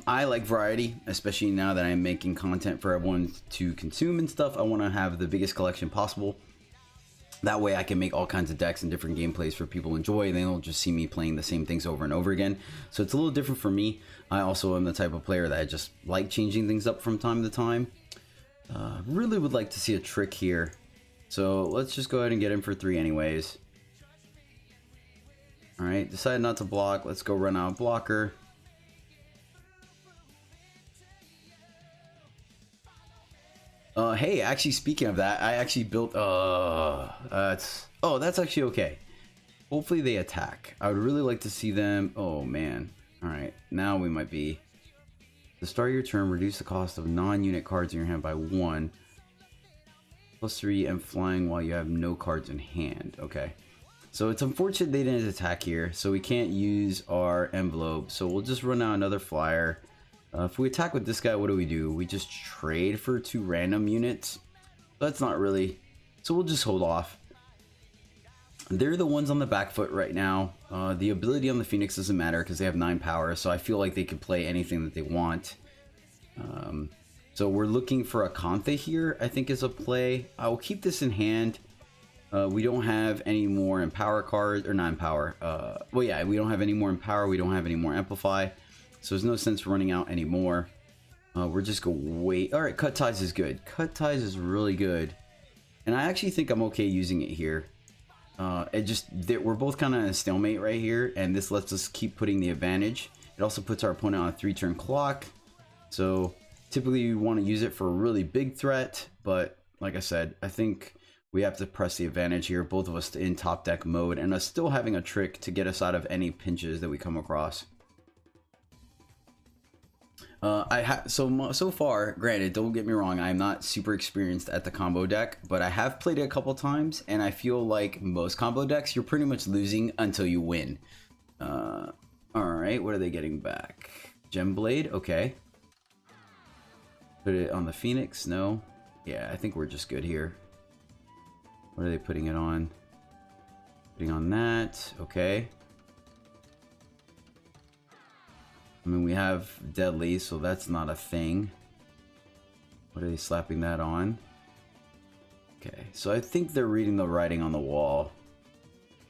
I like variety, especially now that I'm making content for everyone to consume and stuff. I want to have the biggest collection possible. That way I can make all kinds of decks and different gameplays for people to enjoy. And they don't just see me playing the same things over and over again. So it's a little different for me. I also am the type of player that I just like changing things up from time to time. Really would like to see a trick here. So let's just go ahead and get in for 3 anyways. All right, decided not to block. Let's go run out blocker. Hey, actually, speaking of that, I actually built, that's actually okay. Hopefully they attack. I would really like to see them. Oh man. All right, now we might be. To start your turn, reduce the cost of non-unit cards in your hand by 1. +3 and flying while you have no cards in hand. Okay. So it's unfortunate they didn't attack here, so we can't use our envelope. So we'll just run out another flyer. If we attack with this guy, what do? We just trade for 2 random units. That's not really... So we'll just hold off. They're the ones on the back foot right now. The ability on the Phoenix doesn't matter because they have 9 power, so I feel like they could play anything that they want. So we're looking for a Kantha here, I think is a play. I will keep this in hand. We don't have any more Empower cards, or not Empower. Well, yeah, we don't have any more Empower. We don't have any more Amplify. So there's no sense running out anymore. We're just going to wait. All right, Cut Ties is good. Cut Ties is really good. And I actually think I'm okay using it here. We're both kind of in a stalemate right here. And this lets us keep putting the advantage. It also puts our opponent on a 3-turn clock. So typically you want to use it for a really big threat. But like I said, I think we have to press the advantage here. Both of us in top deck mode. And us still having a trick to get us out of any pinches that we come across. So far, granted, don't get me wrong, I'm not super experienced at the combo deck, but I have played it a couple times, and I feel like most combo decks, you're pretty much losing until you win. Alright, what are they getting back? Gemblade, okay. Put it on the Phoenix, no. Yeah, I think we're just good here. What are they putting it on? Putting on that, okay. I mean, we have Deadly, so that's not a thing. What are they slapping that on? Okay, so I think they're reading the writing on the wall.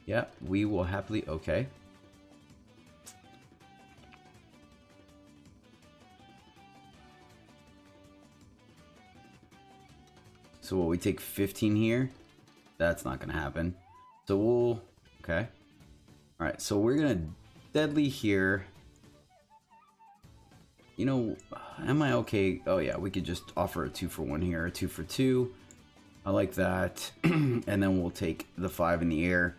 Yep, we will happily... Okay. So what, we take 15 here? That's not going to happen. So we'll... Okay. Alright, so we're going to Deadly here. You know, am I okay? Oh yeah, we could just offer a 2-for-1 here, a 2-for-2. I like that. And then we'll take the 5 in the air.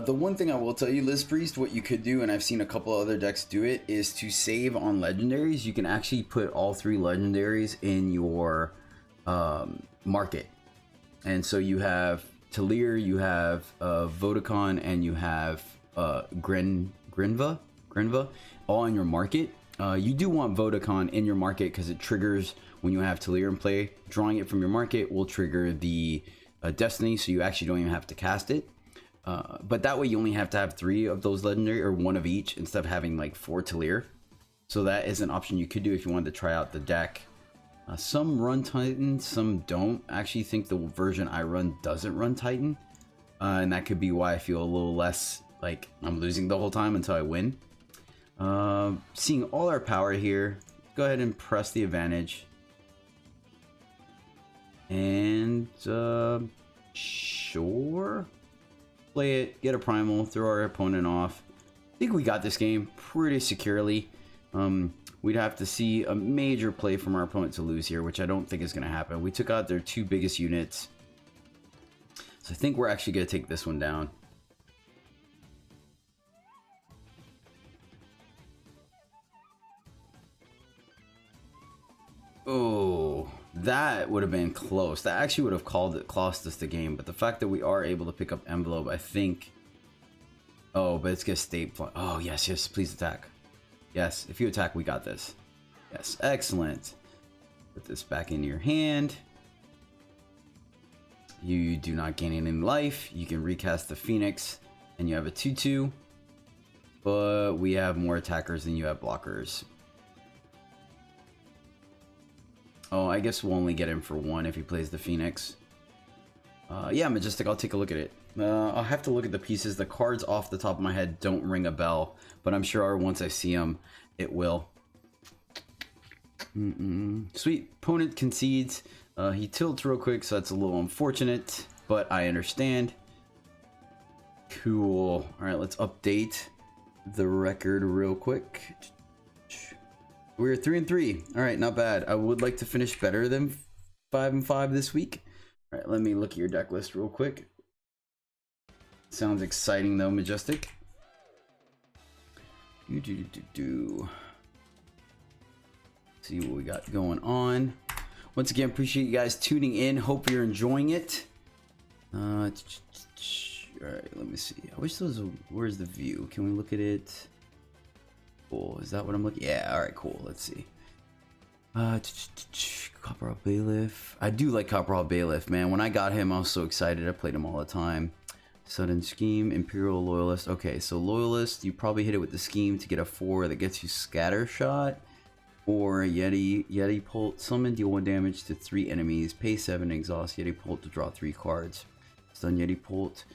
The one thing I will tell you, Liz Priest, what you could do, and I've seen a couple other decks do it, is to save on legendaries. You can actually put all 3 legendaries in your market. And so you have Talir, you have Vodacon, and you have Grinva, all in your market. You do want Vodacon in your market because it triggers when you have Talir in play. Drawing it from your market will trigger the Destiny, so you actually don't even have to cast it. But that way you only have to have 3 of those legendary, or 1 of each, instead of having like 4 Talir. So that is an option you could do if you wanted to try out the deck. Some run Titan, some don't. I actually think the version I run doesn't run Titan. And that could be why I feel a little less like I'm losing the whole time until I win. Seeing all our power here, go ahead and press the advantage. And sure. Play it, get a primal, throw our opponent off. I think we got this game pretty securely. We'd have to see a major play from our opponent to lose here, which I don't think is going to happen. We took out their 2 biggest units. So I think we're actually going to take this one down. Oh, that would have been close. That actually would have cost us the game. But the fact that we are able to pick up envelope, I think. Oh, but it's gonna stay. Oh yes, yes. Please attack. Yes, if you attack, we got this. Yes, excellent. Put this back into your hand. You do not gain any life. You can recast the Phoenix, and you have a 2/2. But we have more attackers than you have blockers. Oh, I guess we'll only get him for 1 if he plays the Phoenix. Yeah, Majestic, I'll take a look at it. I'll have to look at the pieces. The cards off the top of my head don't ring a bell, but I'm sure once I see them, it will. Sweet. Opponent concedes. He tilts real quick, so that's a little unfortunate, but I understand. Cool. All right, let's update the record real quick. We're 3-3. All right, not bad. I would like to finish better than 5-5 this week. All right, let me look at your deck list real quick. Sounds exciting though, Majestic. See what we got going on. Once again, appreciate you guys tuning in. Hope you're enjoying it. All right, let me see. I wish those. Where's the view? Can we look at it? Cool. Is that what I'm looking? Yeah. All right. Cool. Let's see. Copperhead Bailiff. I do like Copperhead Bailiff, man. When I got him, I was so excited. I played him all the time. Sudden Scheme, Imperial Loyalist. Okay, so Loyalist, you probably hit it with the Scheme to get a 4 that gets you Scatter Shot, or Yeti Pult. Summon, deal 1 damage to 3 enemies. Pay 7, exhaust Yeti Pult to draw 3 cards. Stun Yeti Pult.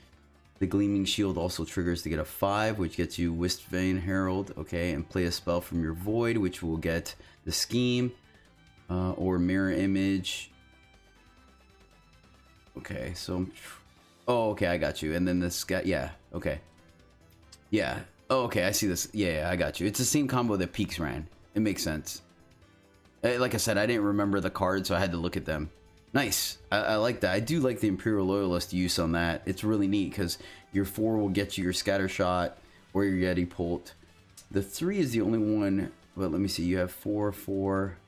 The Gleaming Shield also triggers to get a 5, which gets you Wistvane Herald, okay, and play a spell from your Void, which will get the Scheme, or Mirror Image. Okay, so, oh, okay, I got you. And then this guy, yeah, okay. Yeah, oh, okay, I see this. Yeah, I got you. It's the same combo that Peaks ran. It makes sense. Like I said, I didn't remember the cards, so I had to look at them. Nice. I like that. I do like the Imperial Loyalist use on that. It's really neat because your 4 will get you your Scatter Shot or your Yeti Pult. The 3 is the only one. Well, let me see. You have 4, 4.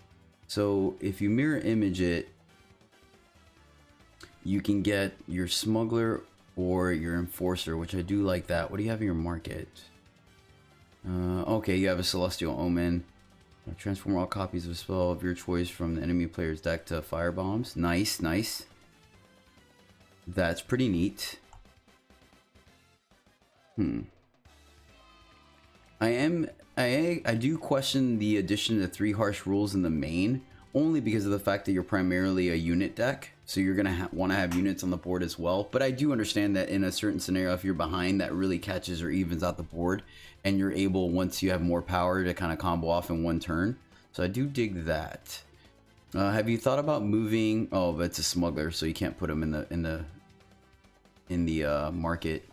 So if you mirror image it, you can get your Smuggler or your Enforcer, which I do like that. What do you have in your market? Okay, you have a Celestial Omen. Transform all copies of a spell of your choice from the enemy player's deck to firebombs. Nice, nice. That's pretty neat. I do question the addition of 3 harsh rules in the main, only because of the fact that you're primarily a unit deck, so you're gonna want to have units on the board as well. But I do understand that in a certain scenario, if you're behind, that really catches or evens out the board, and you're able, once you have more power, to kind of combo off in 1 turn. So I do dig that. Have you thought about moving? Oh, but it's a Smuggler, so you can't put them in the market.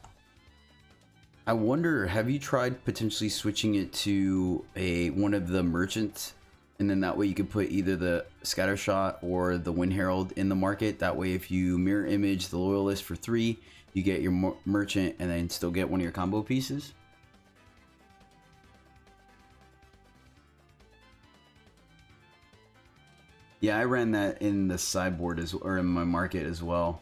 I wonder, have you tried potentially switching it to one of the merchant And then that way you can put either the scatter shot or the wind herald in the market. That way if you mirror image the loyalist for 3, you get your merchant and then still get one of your combo pieces. Yeah, I ran that in the sideboard or in my market as well.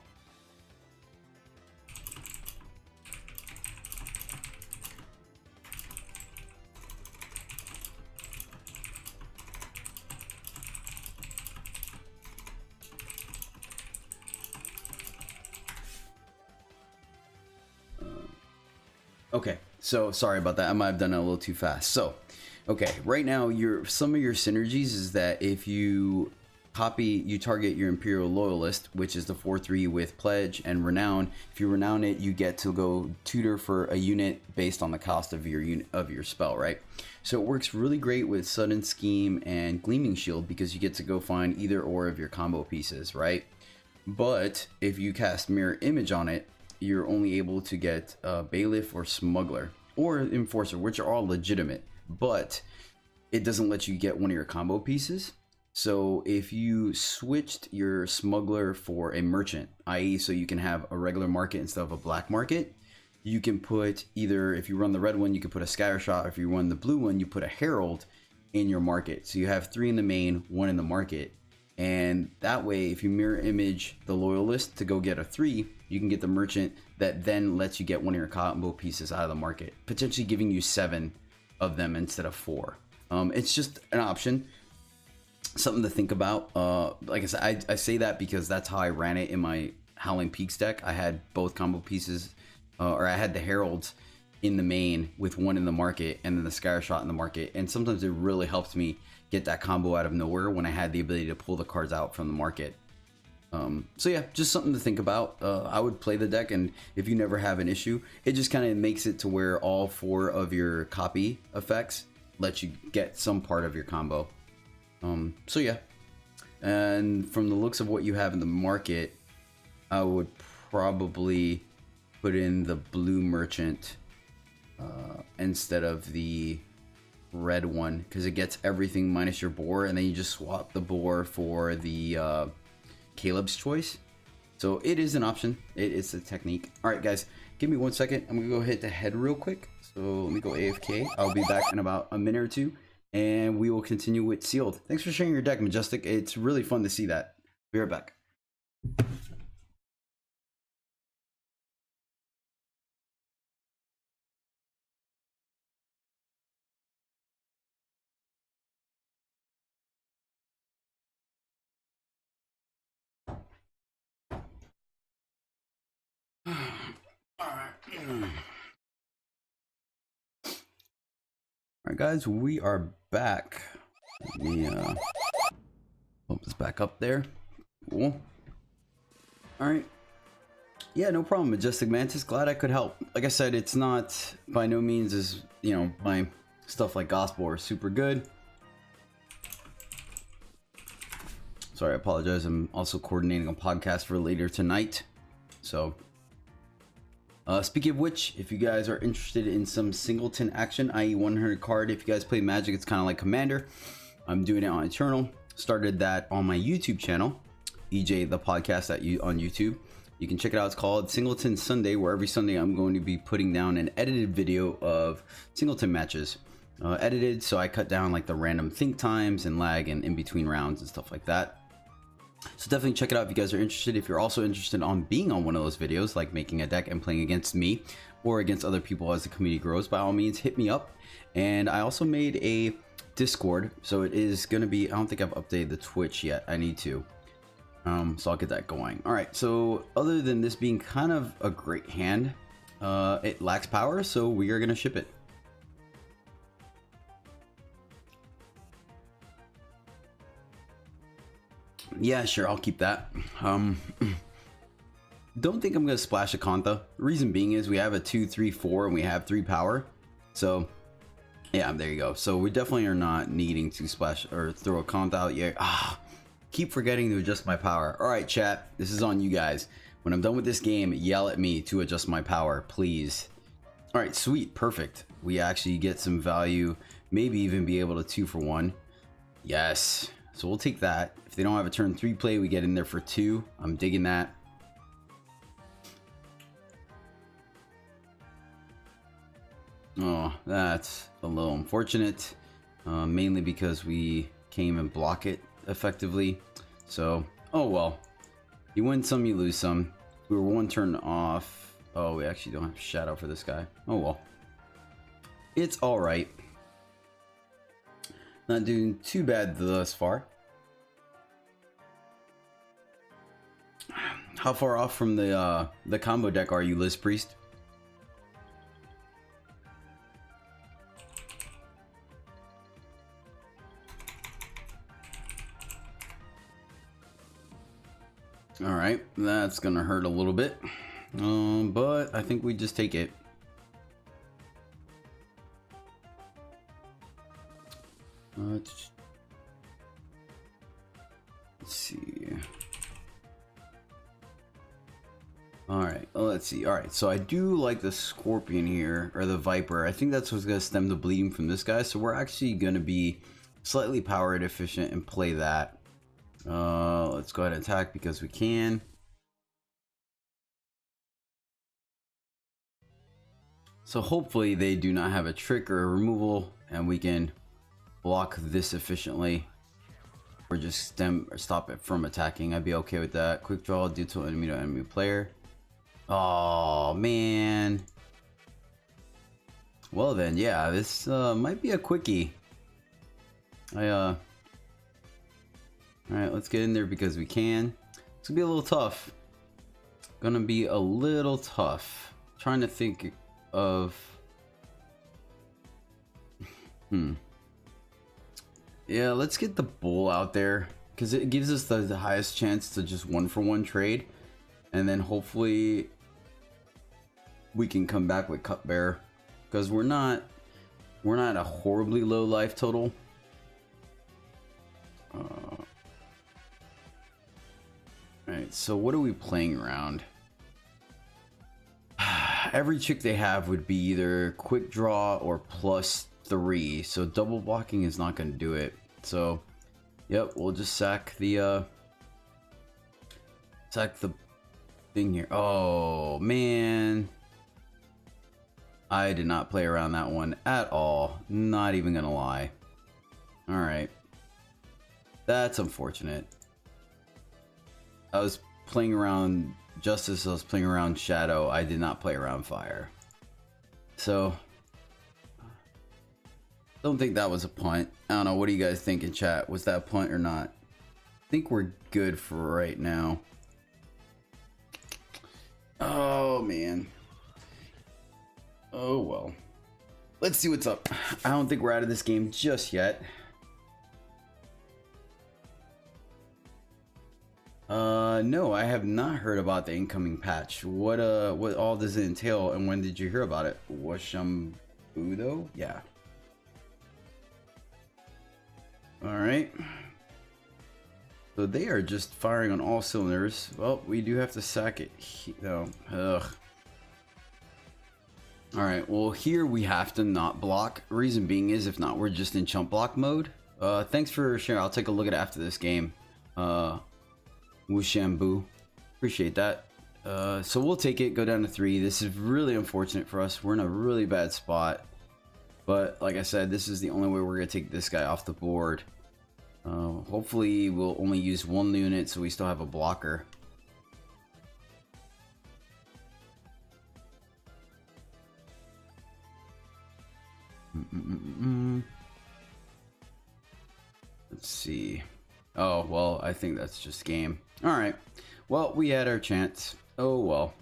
Okay, so sorry about that. I might have done it a little too fast. So, okay, right now some of your synergies is that if you target your Imperial Loyalist, which is the 4/3 with Pledge and Renown. If you renown it, you get to go tutor for a unit based on the cost of your unit of your spell, right? So it works really great with Sudden Scheme and Gleaming Shield because you get to go find either or of your combo pieces, right? But if you cast Mirror Image on it, you're only able to get Bailiff or Smuggler or Enforcer, which are all legitimate, but it doesn't let you get one of your combo pieces. So if you switched your Smuggler for a Merchant, i.e. so you can have a regular market instead of a black market, you can put either, if you run the red one, you can put a Scatter Shot. If you run the blue one, you put a Herald in your market. So you have 3 in the main, 1 in the market. And that way, if you mirror image the Loyalist to go get a 3, you can get the Merchant that then lets you get one of your combo pieces out of the market, potentially giving you 7 of them instead of 4. It's just an option, something to think about. Like I said, I say that because that's how I ran it in my Howling Peaks deck. I had both combo pieces, or I had the Heralds in the main with 1 in the market and then the Scatter Shot in the market. And sometimes it really helped me get that combo out of nowhere when I had the ability to pull the cards out from the market. So yeah, just something to think about. I would play the deck, and if you never have an issue, it just kind of makes it to where all 4 of your copy effects let you get some part of your combo. So yeah, and from the looks of what you have in the market, I would probably put in the blue Merchant instead of the red one, because it gets everything minus your boar, and then you just swap the boar for the Caleb's Choice. So it is an option. It's a technique. All right, guys, give me 1 second. I'm gonna go hit the head real quick. So let me go AFK. I'll be back in about a minute or 2, and we will continue with Sealed. Thanks for sharing your deck, Majestic. It's really fun to see that. Be right back. Alright guys, we are back. Let me pump this back up there. Cool. Alright. Yeah, no problem, Majestic Mantis. Glad I could help. Like I said, it's not by no means as, you know, my stuff like Gospel are super good. Sorry, I apologize. I'm also coordinating a podcast for later tonight. So speaking of which, if you guys are interested in some singleton action, i.e. 100 card, if you guys play Magic, it's kind of like Commander. I'm doing it on Eternal. Started that on my YouTube channel, EJthePodcast on YouTube. You can check it out. It's called Singleton Sunday, where every Sunday I'm going to be putting down an edited video of singleton matches. Edited, so I cut down like the random think times and lag and in between rounds and stuff like that. So definitely check it out if you guys are interested. If you're also interested on being on one of those videos, like making a deck and playing against me or against other people as the community grows, by all means hit me up. And I also made a Discord, so it is going to be, I don't think I've updated the Twitch yet. I need to, so I'll get that going. All right, so other than this being kind of a great hand, it lacks power, so we are going to ship it. Yeah, sure, I'll keep that. Don't think I'm gonna splash a Kantha. Reason being is we have a 2, 3, 4, and we have 3 power. So yeah, there you go. So we definitely are not needing to splash or throw a Kantha out yet. Keep forgetting to adjust my power. All right, chat, this is on you guys. When I'm done with this game, yell at me to adjust my power, please. All right, sweet, perfect. We actually get some value, maybe even be able to 2 for 1. Yes. So we'll take that. If they don't have a turn 3 play, we get in there for 2. I'm digging that. Oh, that's a little unfortunate. Mainly because we came and block it effectively. So, oh well. You win some, you lose some. We were 1 turn off. Oh, we actually don't have shadow for this guy. Oh well. It's alright. Not doing too bad thus far. How far off from the combo deck are you, Liz Priest? Alright, that's gonna hurt a little bit. But I think we just take it. Let's see. Alright, well, let's see. Alright, so I do like the Scorpion here, or the Viper. I think that's what's going to stem the bleeding from this guy. So we're actually going to be slightly power efficient and play that. Let's go ahead and attack because we can. So hopefully they do not have a trick or a removal, and we can block this efficiently. Or just stem or stop it from attacking. I'd be okay with that. Quick draw due to enemy to enemy player. Oh man. Well then, yeah, this might be a quickie. Alright, let's get in there because we can. It's gonna be a little tough. Gonna be a little tough. Trying to think of yeah, let's get the bull out there because it gives us the highest chance to just 1-for-1 trade, and then hopefully we can come back with cupbearer because we're not a horribly low life total. Alright, so what are we playing around? Every trick they have would be either quick draw or +3, so double blocking is not going to do it. So yep, we'll just sack the thing here. Oh man, I did not play around that one at all, not even gonna lie. All right, that's unfortunate. I was playing around Justice, I was playing around Shadow. I did not play around Fire. So don't think that was a punt. I don't know, what do you guys think in chat? Was that a punt or not? I think we're good for right now. Oh man. Oh well. Let's see what's up. I don't think we're out of this game just yet. No, I have not heard about the incoming patch. What all does it entail, and when did you hear about it? Washambudo? Yeah. Alright. So they are just firing on all cylinders. Well, we do have to sack it. No. Ugh. Alright, well here we have to not block. Reason being is, if not, we're just in chump block mode. Thanks for sharing. I'll take a look at it after this game. Wushambu. Appreciate that. So we'll take it, go down to 3. This is really unfortunate for us. We're in a really bad spot. But like I said, this is the only way we're going to take this guy off the board. Hopefully we'll only use 1 unit so we still have a blocker. Let's see. Oh, well, I think that's just game. Alright. Well, we had our chance. Oh, well.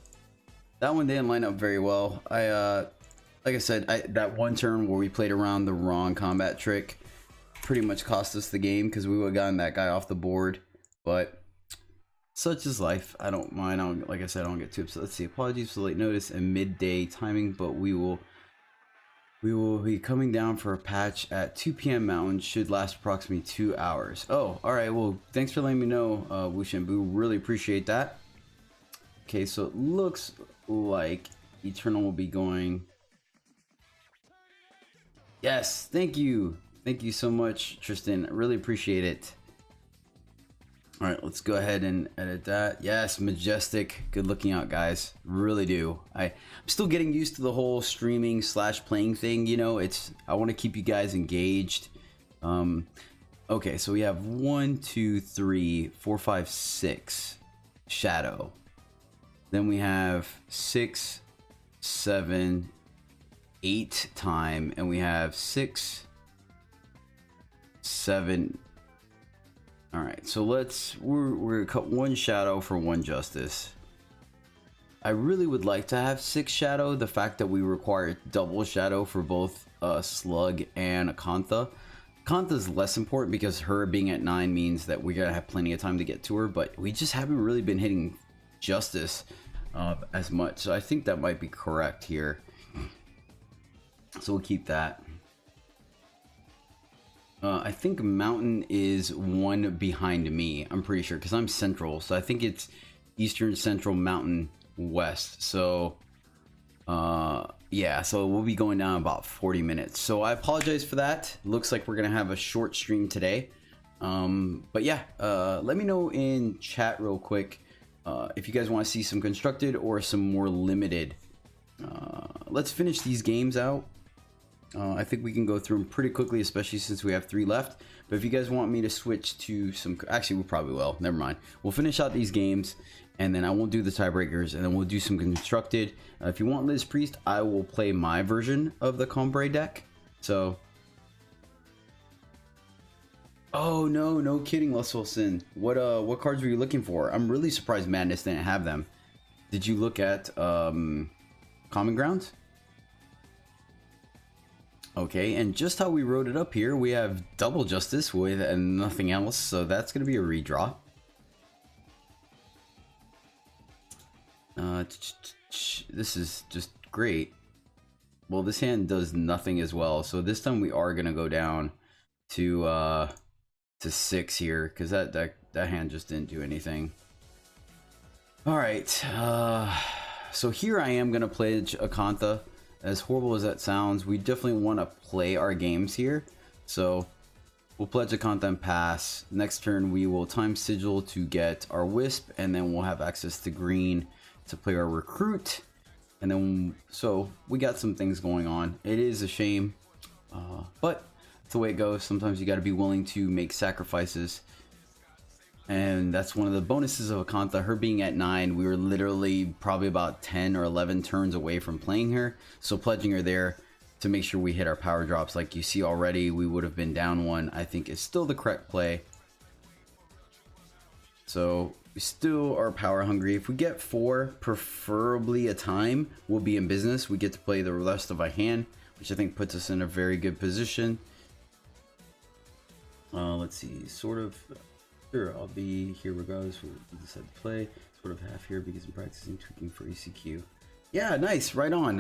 That one didn't line up very well. Like I said, that one turn where we played around the wrong combat trick pretty much cost us the game because we would have gotten that guy off the board. But such is life. I don't mind. Like I said, I don't get too upset. Let's see. Apologies for the late notice and midday timing, but we will be coming down for a patch at 2 p.m. Mountain. Should last approximately 2 hours. Oh, all right. Well, thanks for letting me know, Wushambu. Really appreciate that. Okay, so it looks like Eternal will be going. Yes, thank you. Thank you so much, Tristan. I really appreciate it. All right, let's go ahead and edit that. Yes, majestic. Good looking out, guys. Really do. I'm still getting used to the whole streaming / playing thing. You know, I want to keep you guys engaged. Okay, so we have 1, 2, 3, 4, 5, 6 shadow. Then we have 6, 7, 8 time, and we have 6, 7. All right, so we're gonna cut 1 shadow for 1 justice. I really would like to have 6 shadow. The fact that we require double shadow for both Slug and Akantha. Akantha's less important because her being at 9 means that we're gonna have plenty of time to get to her, but we just haven't really been hitting justice as much. So I think that might be correct here. So we'll keep that. I think Mountain is 1 behind me. I'm pretty sure because I'm Central, so I think it's Eastern, Central, Mountain, West. So yeah, so we'll be going down about 40 minutes. So I apologize for that. Looks like we're gonna have a short stream today. But yeah, let me know in chat real quick if you guys want to see some constructed or some more limited. Let's finish these games out. I think we can go through them pretty quickly, especially since we have 3 left. But if you guys want me to switch to some, actually we probably will, never mind. We'll finish out these games and then I won't do the tiebreakers and then we'll do some constructed. If you want Liz Priest, I will play my version of the Combray deck. So, oh no, no kidding, Les Wilson. What cards were you looking for? I'm really surprised Madness didn't have them. Did you look at Common Grounds? Okay, and just how we wrote it up here, we have double justice with and nothing else, so that's going to be a redraw. This is just great. Well, this hand does nothing as well, so this time we are going to go down to 6 here, because that hand just didn't do anything. Alright, so here I am going to pledge Akantha. As horrible as that sounds, we definitely want to play our games here. So we'll pledge Akantha and pass. Next turn we will time sigil to get our Wisp, and then we'll have access to green to play our Recruit. And then, so we got some things going on. It is a shame, but it's the way it goes. Sometimes you got to be willing to make sacrifices. And that's one of the bonuses of Akantha. Her being at 9, we were literally probably about 10 or 11 turns away from playing her. So pledging her there to make sure we hit our power drops, like you see already, we would have been down 1, I think is still the correct play. So we still are power hungry. If we get 4, preferably a time, we'll be in business. We get to play the rest of our hand, which I think puts us in a very good position. Let's see, sort of. Sure, I'll be here regardless. We decide to play. Sort of half here because I'm practicing tweaking for ECQ. Yeah, nice, right on.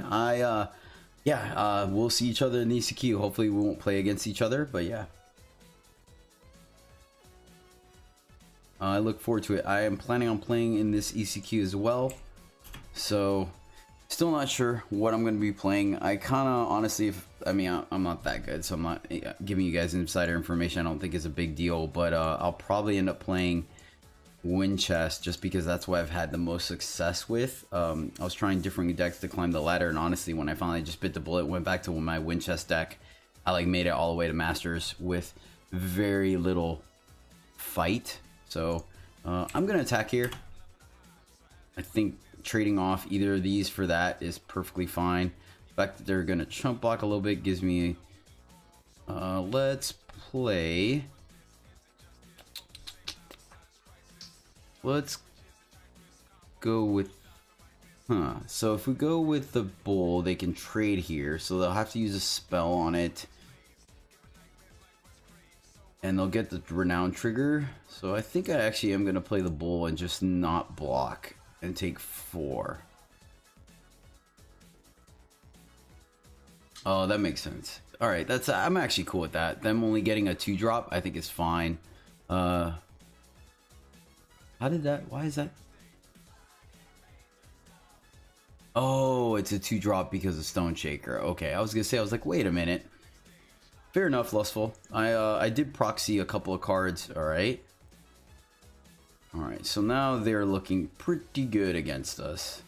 We'll see each other in ECQ. Hopefully we won't play against each other, but yeah. I look forward to it. I am planning on playing in this ECQ as well. So, still not sure what I'm going to be playing. I kind of, honestly, I'm not that good, so I'm not giving you guys insider information. I don't think it's a big deal, but I'll probably end up playing Wind Chest just because that's what I've had the most success with. I was trying different decks to climb the ladder, and honestly, when I finally just bit the bullet, went back to my Wind Chest deck, I like made it all the way to Masters with very little fight. So I'm gonna attack here. I think trading off either of these for that is perfectly fine. The fact that they're gonna chump block a little bit gives me let's go with so if we go with the bull, they can trade here, so they'll have to use a spell on it and they'll get the renown trigger. So I think I actually am gonna play the bull and just not block and take 4. Oh, that makes sense. All right, I'm actually cool with that. Them only getting a 2-drop, I think is fine. How did that? Why is that? Oh, it's a 2-drop because of Stone Shaker. Okay, I was gonna say, I was like, wait a minute. Fair enough, Lustful. I did proxy a couple of cards. All right. All right. So now they're looking pretty good against us.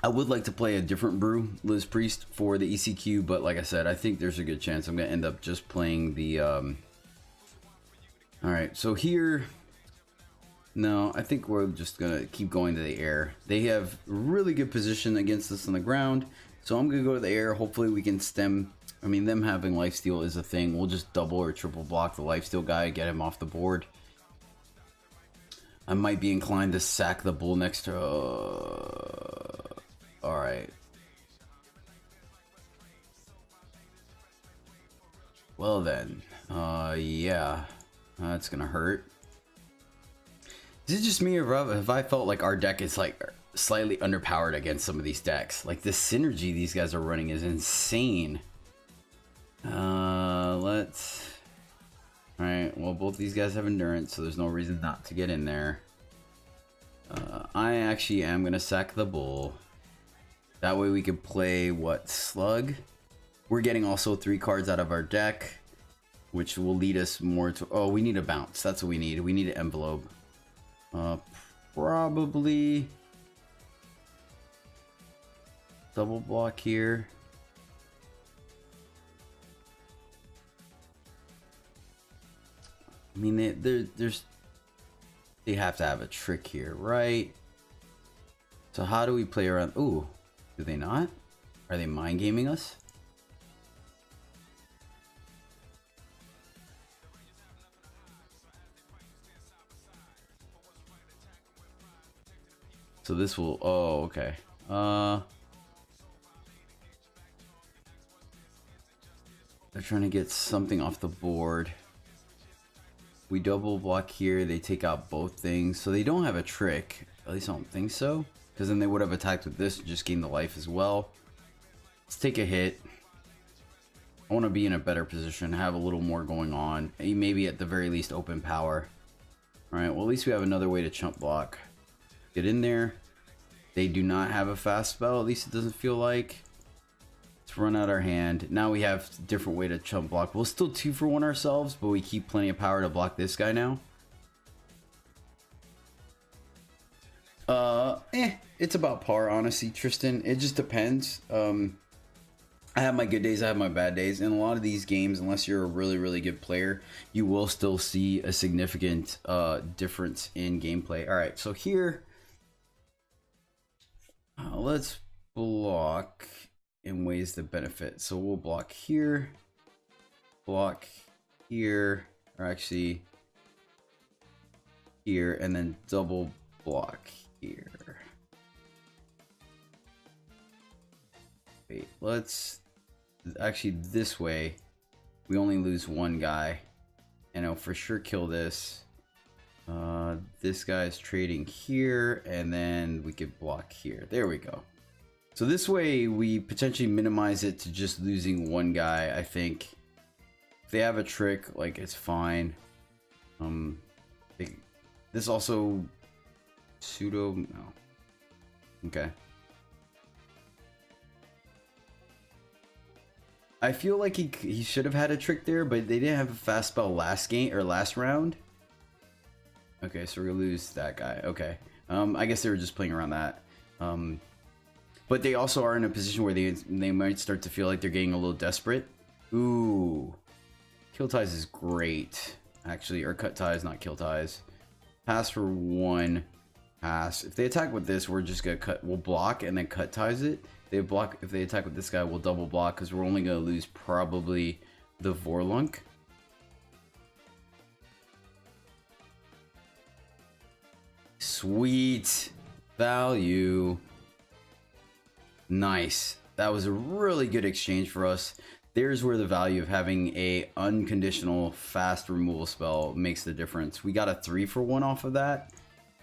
I would like to play a different brew, Liz Priest, for the ECQ, but like I said, I think there's a good chance I'm going to end up just playing the... Alright, so here... No, I think we're just going to keep going to the air. They have really good position against us on the ground, so I'm going to go to the air. Hopefully we can stem... I mean, them having lifesteal is a thing. We'll just double or triple block the lifesteal guy, get him off the board. I might be inclined to sack the bull next to... Alright. Well then. Yeah. That's gonna hurt. Is it just me, or have I felt like our deck is like slightly underpowered against some of these decks? Like the synergy these guys are running is insane. Let's... Alright, well both these guys have endurance, so there's no reason not to get in there. I actually am gonna sack the bull. That way we could play, what, Slug? We're getting also 3 cards out of our deck, which will lead us more to... Oh, we need a bounce. That's what we need. We need an envelope. Probably... double block here. I mean, they have to have a trick here, right? So how do we play around... Ooh. Do they not? Are they mind gaming us? So this will... Oh, okay. They're trying to get something off the board. We double block here. They take out both things. So they don't have a trick. At least I don't think so. Because then they would have attacked with this and just gained the life as well. Let's take a hit. I want to be in a better position, have a little more going on. Maybe at the very least open power. Alright, well at least we have another way to chump block. Get in there. They do not have a fast spell, at least it doesn't feel like. Let's run out our hand. Now we have a different way to chump block. We'll still 2 for 1 ourselves, but we keep plenty of power to block this guy now. It's about par, honestly, Tristan. It just depends. I have my good days, I have my bad days. In a lot of these games, unless you're a really, really good player, you will still see a significant difference in gameplay. All right, so here, let's block in ways that benefit. So we'll block here, or actually here, and then double block here. Wait, let's actually this way we only lose 1 guy, and I'll for sure kill this. This guy's trading here, and then we could block here. There we go. So this way we potentially minimize it to just losing 1 guy. I think if they have a trick, like, it's fine. This also pseudo... No. Okay. I feel like he should have had a trick there, but they didn't have a fast spell last game or last round. Okay, so we're gonna lose that guy. Okay. I guess they were just playing around that. But they also are in a position where they might start to feel like they're getting a little desperate. Ooh. Kill ties is great. Actually, or cut ties, not kill ties. Pass for 1. Pass. If they attack with this, we're just gonna cut. We'll block and then cut ties it. If they attack with this guy, we'll double block because we're only gonna lose probably the Vorlunk. Sweet value. Nice. That was a really good exchange for us. There's where the value of having a unconditional fast removal spell makes the difference. We got a 3 for 1 off of that,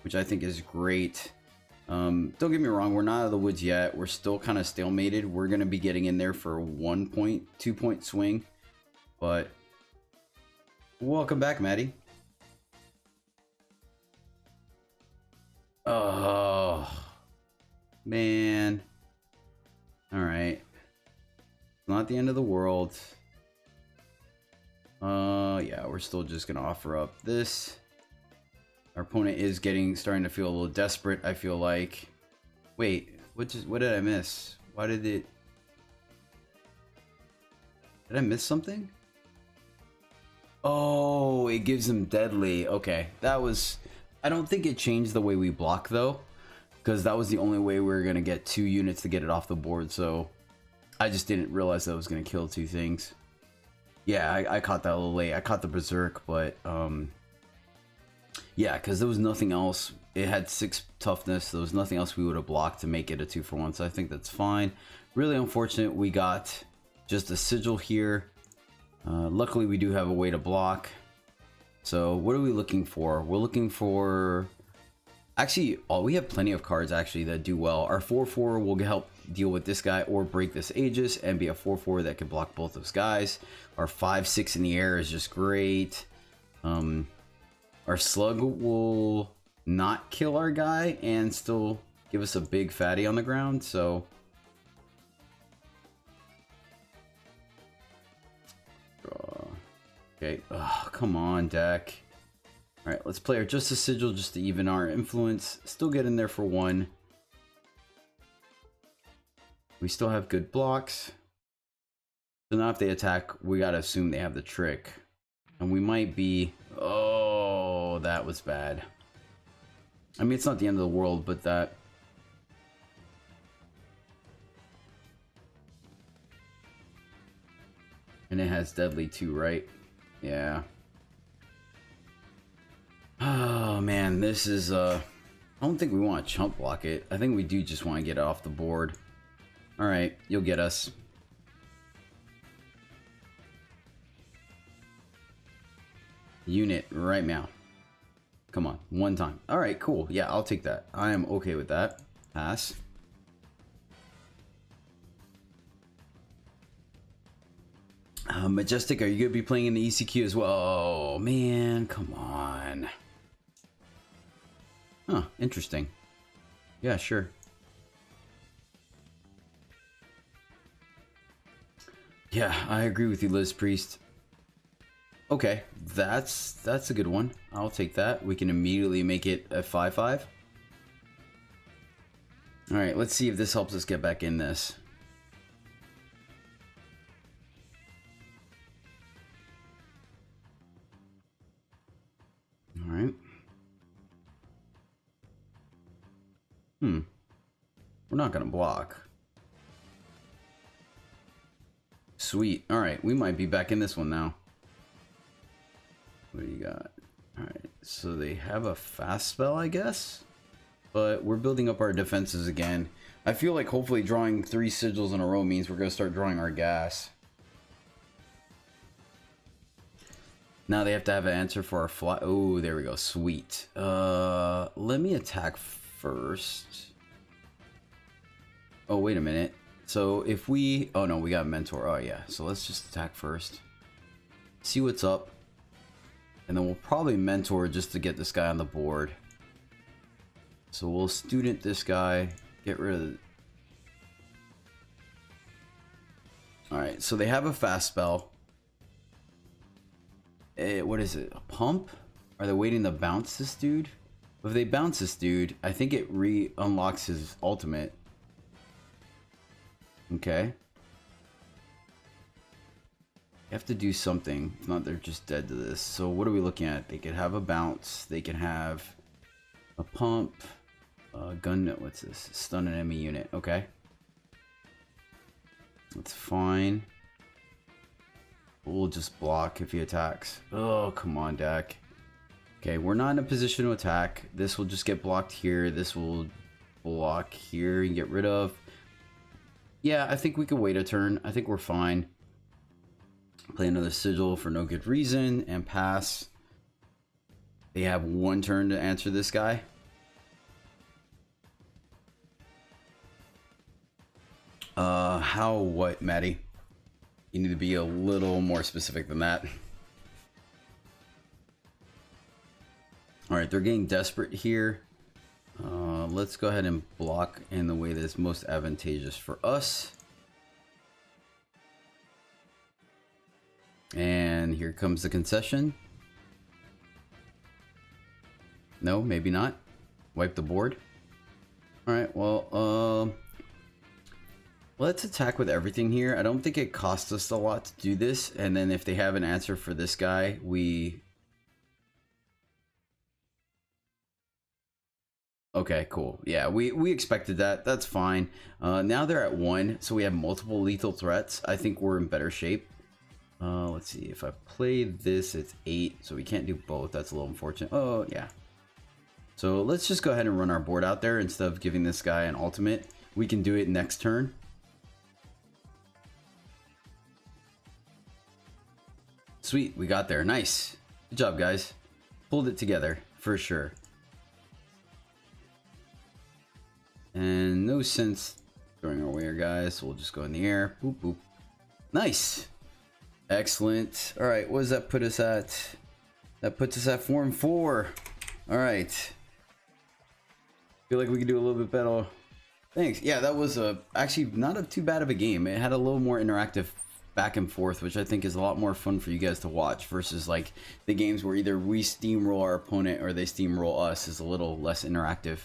which I think is great. Don't get me wrong, we're not out of the woods yet. We're still kind of stalemated. We're going to be getting in there for a 1 point, 2 point swing. But welcome back, Maddie. Oh, Man. Alright. Not the end of the world. Yeah, we're still just gonna offer up this. Our opponent is starting to feel a little desperate, I feel like. Wait, what did I miss? Why did it... Did I miss something? Oh, it gives him deadly. Okay, that was... I don't think it changed the way we block, though. Because that was the only way we were going to get 2 units to get it off the board, so... I just didn't realize that I was going to kill 2 things. Yeah, I caught that a little late. I caught the Berserk, but... yeah, because there was nothing else. It had 6 toughness. There was nothing else we would have blocked to make it a 2-for-1, so I think that's fine. Really unfortunate we got just a sigil here. Luckily, we do have a way to block. So what are we looking for? We're looking for... Actually, we have plenty of cards actually that do well. Our 4/4 will help deal with this guy or break this Aegis and be a 4/4 that can block both those guys. Our 5/6 in the air is just great. Our slug will not kill our guy and still give us a big fatty on the ground, so... Okay, oh, come on, deck. Alright, let's play our Justice Sigil just to even our influence. Still get in there for 1. We still have good blocks. So now if they attack, we gotta assume they have the trick. And we might be... Oh, that was bad. I mean, it's not the end of the world, but that... And it has deadly too, right? Yeah. Oh man, this is I don't think we want to chump block it. I think we do just want to get it off the board. Alright, you'll get us. Unit right now. Come on, 1 time. Alright, cool. Yeah, I'll take that. I am okay with that. Pass. Majestic, are you going to be playing in the ECQ as well? Oh, man, come on. Huh, interesting. Yeah, sure. Yeah, I agree with you, Liz Priest. Okay, that's a good one. I'll take that. We can immediately make it a 5/5. Alright, let's see if this helps us get back in this. Alright. We're not gonna block. Sweet. Alright, we might be back in this one now. What do you got? Alright, so they have a fast spell, I guess? But we're building up our defenses again. I feel like hopefully drawing 3 sigils in a row means we're gonna start drawing our gas. Now they have to have an answer for our fly. Oh, there we go. Sweet. Let me attack first. Oh, wait a minute. So if we... Oh, no, we got Mentor. Oh, yeah. So let's just attack first. See what's up. And then we'll probably Mentor just to get this guy on the board. So we'll Student this guy. Get rid of... Alright, so they have a fast spell. What is it? A pump? Are they waiting to bounce this dude? If they bounce this dude, I think it re-unlocks his ultimate. Okay. You have to do something. If not, they're just dead to this. So what are we looking at? They could have a bounce. They can have a pump. Gun, what's this? Stun an enemy unit. Okay. That's fine. We'll just block if he attacks. Oh, come on, deck. Okay, we're not in a position to attack. This will just get blocked here. This will block here and get rid of. Yeah, I think we could wait a turn. I think we're fine. Play another sigil for no good reason and pass. They have 1 turn to answer this guy. How what, Maddie? You need to be a little more specific than that. Alright, they're getting desperate here. Let's go ahead and block in the way that's most advantageous for us. And here comes the concession. No, maybe not. Wipe the board. Alright, well, let's attack with everything here. I don't think it costs us a lot to do this. And then if they have an answer for this guy, we... Okay, cool. Yeah, we expected that. That's fine. Now they're at 1, so we have multiple lethal threats. I think we're in better shape. Let's see. If I play this, it's 8, so we can't do both. That's a little unfortunate. Oh, yeah. So let's just go ahead and run our board out there instead of giving this guy an ultimate. We can do it next turn. Sweet, we got there. Nice. Good job, guys. Pulled it together, for sure. And no sense throwing our way, guys. So we'll just go in the air. Boop, boop. Nice. Excellent. All right, what does that put us at? That puts us at 4 and 4. All right. Feel like we could do a little bit better. Thanks. Yeah, that was actually not too bad of a game. It had a little more interactive back and forth, which I think is a lot more fun for you guys to watch versus like the games where either we steamroll our opponent or they steamroll us. Is a little less interactive.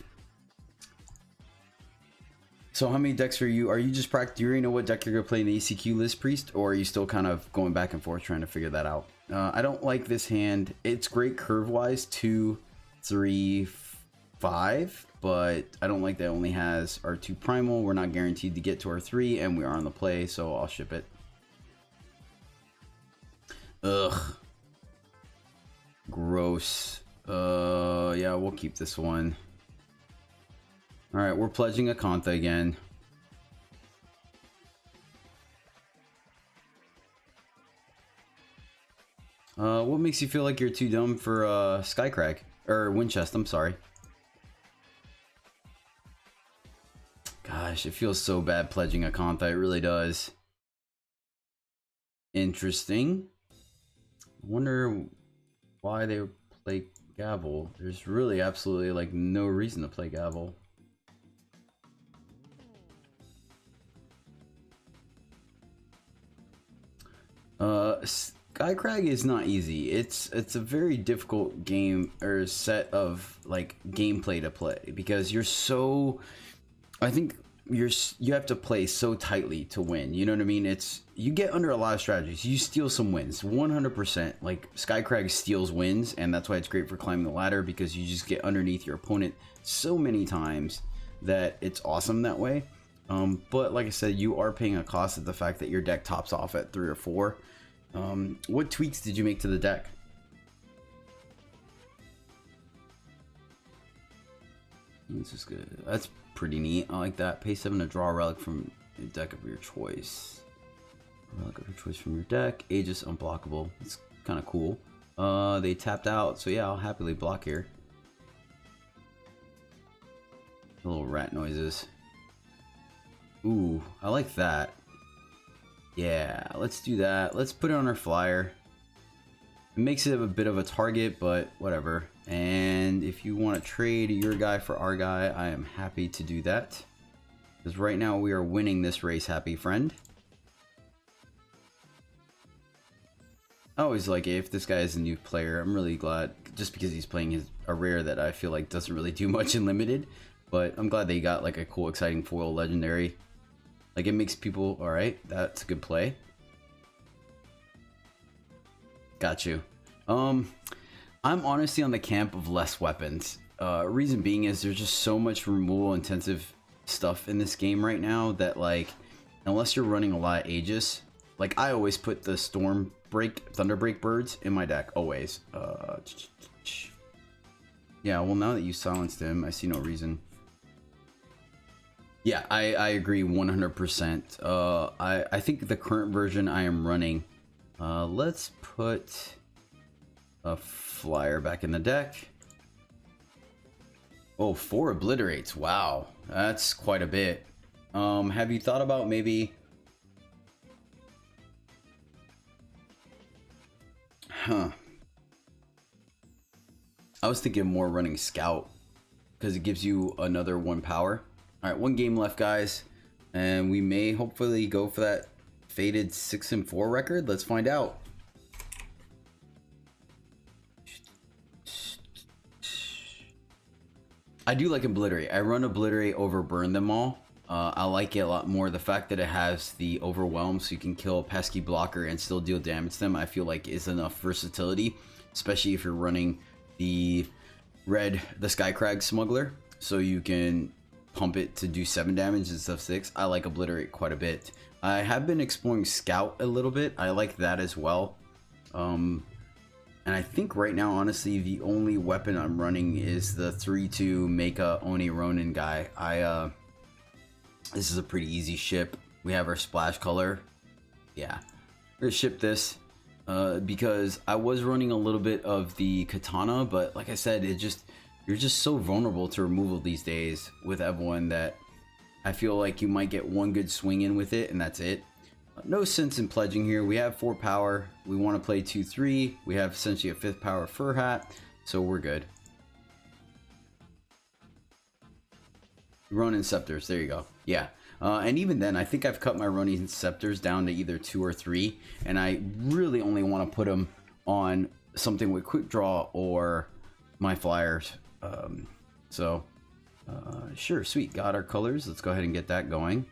So how many decks are you? Are you just practicing? Do you already know what deck you're gonna play in the ECQ list, Priest, or are you still kind of going back and forth trying to figure that out? I don't like this hand. It's great curve wise, 2, 3, 5, but I don't like that it only has our 2 primal. We're not guaranteed to get to our 3, and we are on the play, so I'll ship it. Ugh. Gross. Yeah, we'll keep this one. Alright, we're pledging a Kantha again. What makes you feel like you're too dumb for Skycrag? Or Winchest, I'm sorry. Gosh, it feels so bad pledging a Kantha, it really does. Interesting. I wonder why they play Gavel. There's really absolutely like no reason to play Gavel. Skycrag is not easy. It's a very difficult game or set of like gameplay to play because you're so. I think you have to play so tightly to win. You know what I mean? You get under a lot of strategies. You steal some wins, 100%. Like Skycrag steals wins, and that's why it's great for climbing the ladder because you just get underneath your opponent so many times that it's awesome that way. But like I said, you are paying a cost at the fact that your deck tops off at 3 or 4. What tweaks did you make to the deck? This is good. That's pretty neat. I like that. Pay 7 to draw a relic from a deck of your choice. Relic of your choice from your deck. Aegis unblockable. It's kind of cool. They tapped out, so yeah, I'll happily block here. The little rat noises. Ooh, I like that. Yeah, let's do that. Let's put it on our flyer. It makes it a bit of a target, but whatever. And if you want to trade your guy for our guy, I am happy to do that. Because right now we are winning this race, happy friend. I always like it if this guy is a new player. I'm really glad, just because he's playing a rare that I feel like doesn't really do much in limited. But I'm glad they got like a cool, exciting foil legendary. Like it makes people, all right, that's a good play. Got you. I'm honestly on the camp of less weapons. Reason being is there's just so much removal intensive stuff in this game right now that like, unless you're running a lot of Aegis, like I always put the Thunderbreak birds in my deck, always. Yeah, well now that you silenced him, I see no reason. Yeah, I agree 100%. I think the current version I am running, let's put a flyer back in the deck. Oh, 4 obliterates. Wow, that's quite a bit. Have you thought about maybe... Huh. I was thinking more running Scout. because it gives you another 1 power. All right, 1 game left, guys, and we may hopefully go for that faded 6-4 record. Let's find out. I do like Obliterate. I run Obliterate over Burn Them All. I like it a lot more. The fact that it has the Overwhelm, so you can kill a pesky blocker and still deal damage to them, I feel like is enough versatility, especially if you're running the Skycrag Smuggler, so you can pump it to do 7 damage instead of 6. I like Obliterate quite a bit. I have been exploring Scout a little bit. I like that as well. And I think right now, honestly, the only weapon I'm running is the 3-2 Mecha Oni Ronin guy. This is a pretty easy ship. We have our splash color. Yeah, we're gonna ship this because I was running a little bit of the katana, but like I said, you're just so vulnerable to removal these days with Evelyn that I feel like you might get 1 good swing in with it, and that's it. No sense in pledging here. We have 4 power. We want to play 2-3. We have essentially a 5th power fur hat, so we're good. Ronin Scepters, there you go. Yeah, and even then, I think I've cut my Ronin Scepters down to either 2 or 3, and I really only want to put them on something with quick draw or my flyers. Sure, sweet. Got our colors. Let's go ahead and get that going.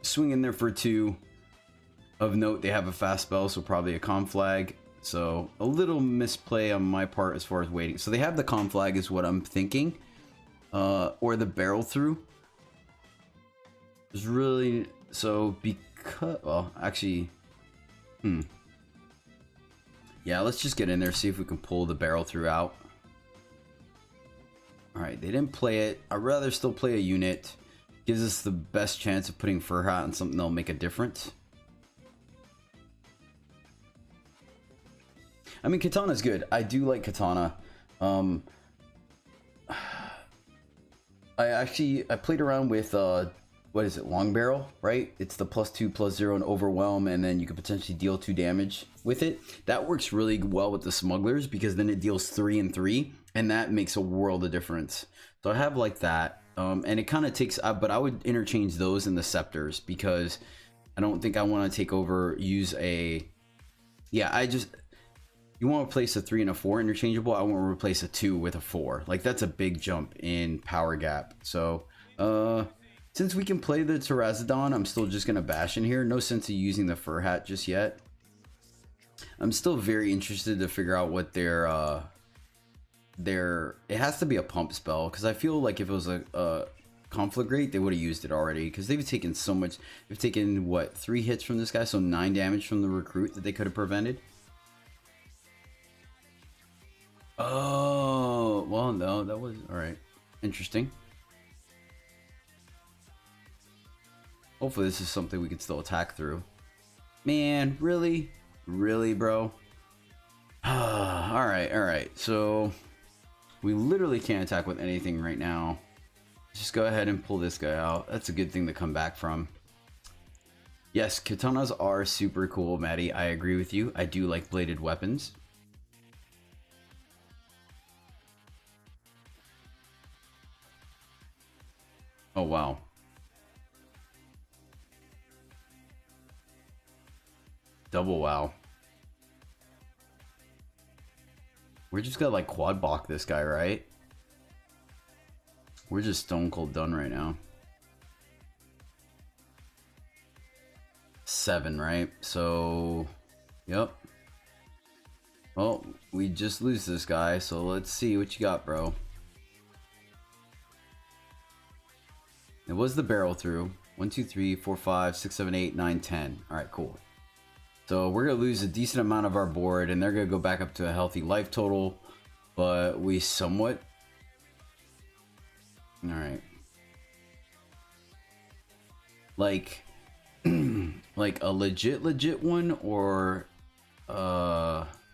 Swing in there for 2. Of note, they have a fast spell, so probably a conflag. So a little misplay on my part as far as waiting. So they have the conflag is what I'm thinking. Or the barrel through. There's really, so because, well, actually, yeah, let's just get in there, see if we can pull the barrel through out. All right, they didn't play it. I'd rather still play a unit. Gives us the best chance of putting fur hat on something that'll make a difference. I mean, Katana's good. I do like Katana. I played around with what is it, long barrel, right? It's the +2/+0 and overwhelm, and then you could potentially deal 2 damage with it. That works really well with the smugglers because then it deals 3 and 3, and that makes a world of difference. So I have like that. And it kind of takes, but I would interchange those in the scepters because I don't think I want to take over, use a, yeah, you want to replace a 3 and a 4 interchangeable. I want to replace a 2 with a 4. Like, that's a big jump in power gap. So, since we can play the Pterazodon, I'm still just going to bash in here. No sense of using the fur hat just yet. I'm still very interested to figure out what their it has to be a pump spell, because I feel like if it was a conflagrate, they would have used it already, because they've taken so much. They've taken what, 3 hits from this guy, so 9 damage from the recruit that they could have prevented. Oh well, no, that was all right. Interesting. Hopefully this is something we can still attack through. Man, really, bro. All right, so we literally can't attack with anything right now. Just go ahead and pull this guy out. That's a good thing to come back from. Yes, katanas are super cool, Maddie. I agree with you. I do like bladed weapons. Oh, wow. Double wow. We're just gonna like quad block this guy, right? We're just stone cold done right now. 7, right? So, yep. Well, we just lose this guy, so let's see what you got, bro. It was the barrel through. 1, 2, 3, 4, 5, 6, 7, 8, 9, 10. All right, cool. So we're gonna lose a decent amount of our board, and they're gonna go back up to a healthy life total, but we somewhat. All right. Like, like a legit one, or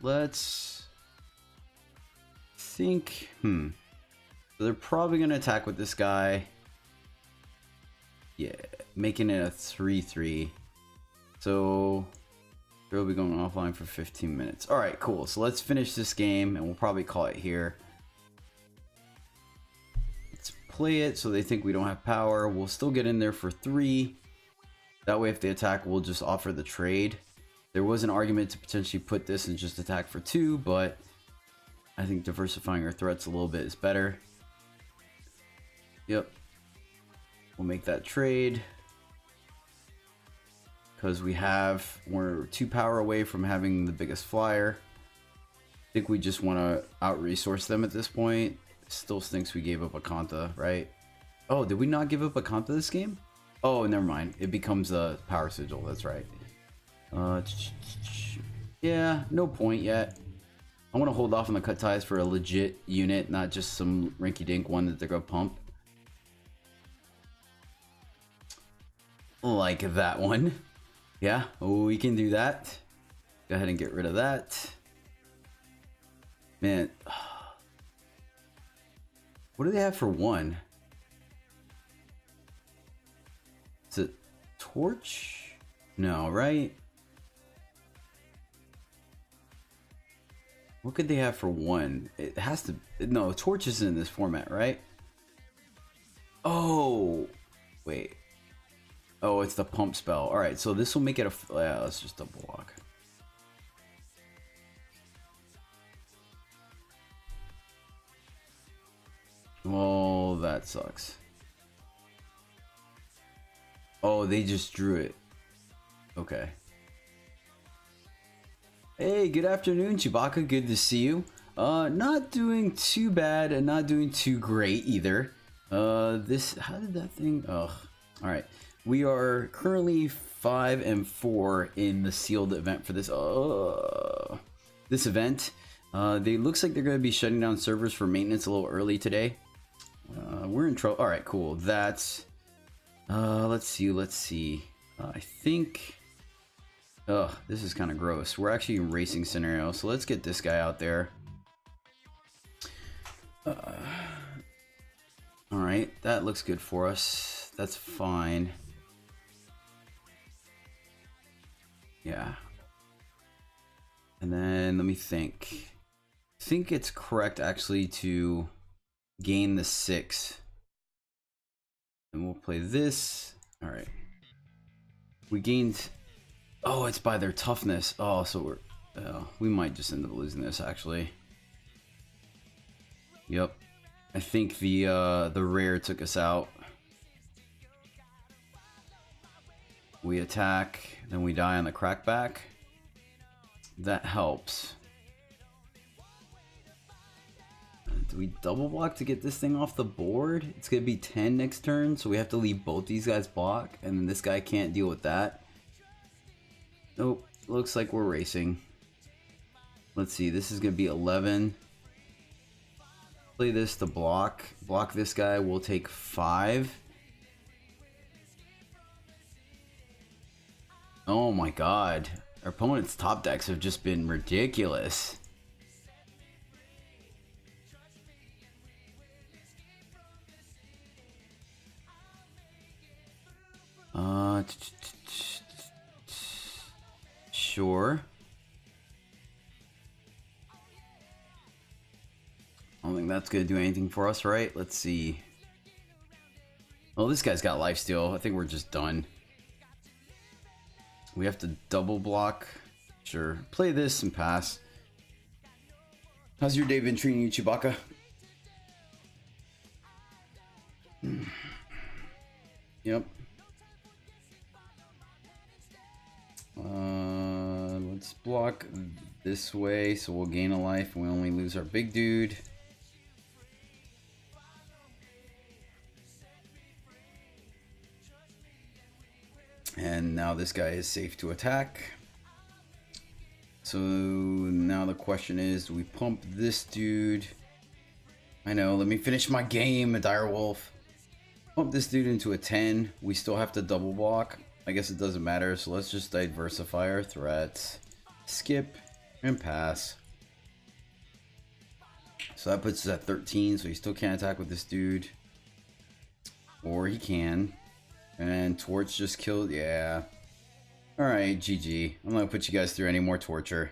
let's think. So they're probably gonna attack with this guy. Yeah, making it a 3-3. So we'll be going offline for 15 minutes. All right, cool. So let's finish this game, and we'll probably call it here. play it so they think we don't have power. We'll still get in there for 3. That way if they attack, we'll just offer the trade. There was an argument to potentially put this and just attack for 2, but I think diversifying our threats a little bit is better. Yep. We'll make that trade. Because we're 2 power away from having the biggest flyer. I think we just want to out-resource them at this point. Still stinks we gave up a Kanta, right? Oh, did we not give up a Kanta this game? Oh, never mind. It becomes a power sigil, that's right. Yeah, no point yet. I want to hold off on the cut ties for a legit unit, not just some rinky-dink one that they're going to pump. Like that one. Yeah, we can do that. Go ahead and get rid of that. Man. What do they have for 1? Is it torch? No, right? What could they have for 1? It has to... No, torch isn't in this format, right? Oh! Wait. Oh, it's the pump spell. Alright, so this will make it a... Yeah, let's just double block. Well, that sucks. Oh, they just drew it. Okay. Hey, good afternoon, Chewbacca. Good to see you. Not doing too bad and not doing too great either. How did that thing... Ugh. Alright. We are currently 5 and 4 in the sealed event for this event. They looks like they're going to be shutting down servers for maintenance a little early today. We're in trouble. All right, cool. That's let's see. I think this is kind of gross. We're actually in racing scenario, so let's get this guy out there. All right, that looks good for us. That's fine. Yeah. And then let me think. I think it's correct actually to gain the 6. And we'll play this. All right. We gained... Oh, it's by their toughness. Oh, so we might just end up losing this actually. Yep. I think the rare took us out. We attack, then we die on the crackback. That helps. Do we double block to get this thing off the board? It's gonna be 10 next turn, so we have to leave both these guys block, and then this guy can't deal with that. Nope, looks like we're racing. Let's see, this is gonna be 11. Play this to block. Block this guy, we'll take 5. Oh my god. Our opponent's top decks have just been ridiculous. Sure. I don't think that's gonna do anything for us, right? Let's see. Well, this guy's got lifesteal. I think we're just done. We have to double block. Sure. Play this and pass. How's your day been treating you, Chewbacca? Yep. Let's block this way so we'll gain a life and we only lose our big dude. And now this guy is safe to attack. So now the question is, do we pump this dude? I know, let me finish my game, a dire wolf. Pump this dude into a 10. We still have to double block. I guess it doesn't matter, so let's just diversify our threats. Skip and pass. So that puts us at 13, so he still can't attack with this dude. Or he can. And Torch just killed, yeah. Alright, GG. I'm not gonna put you guys through any more torture.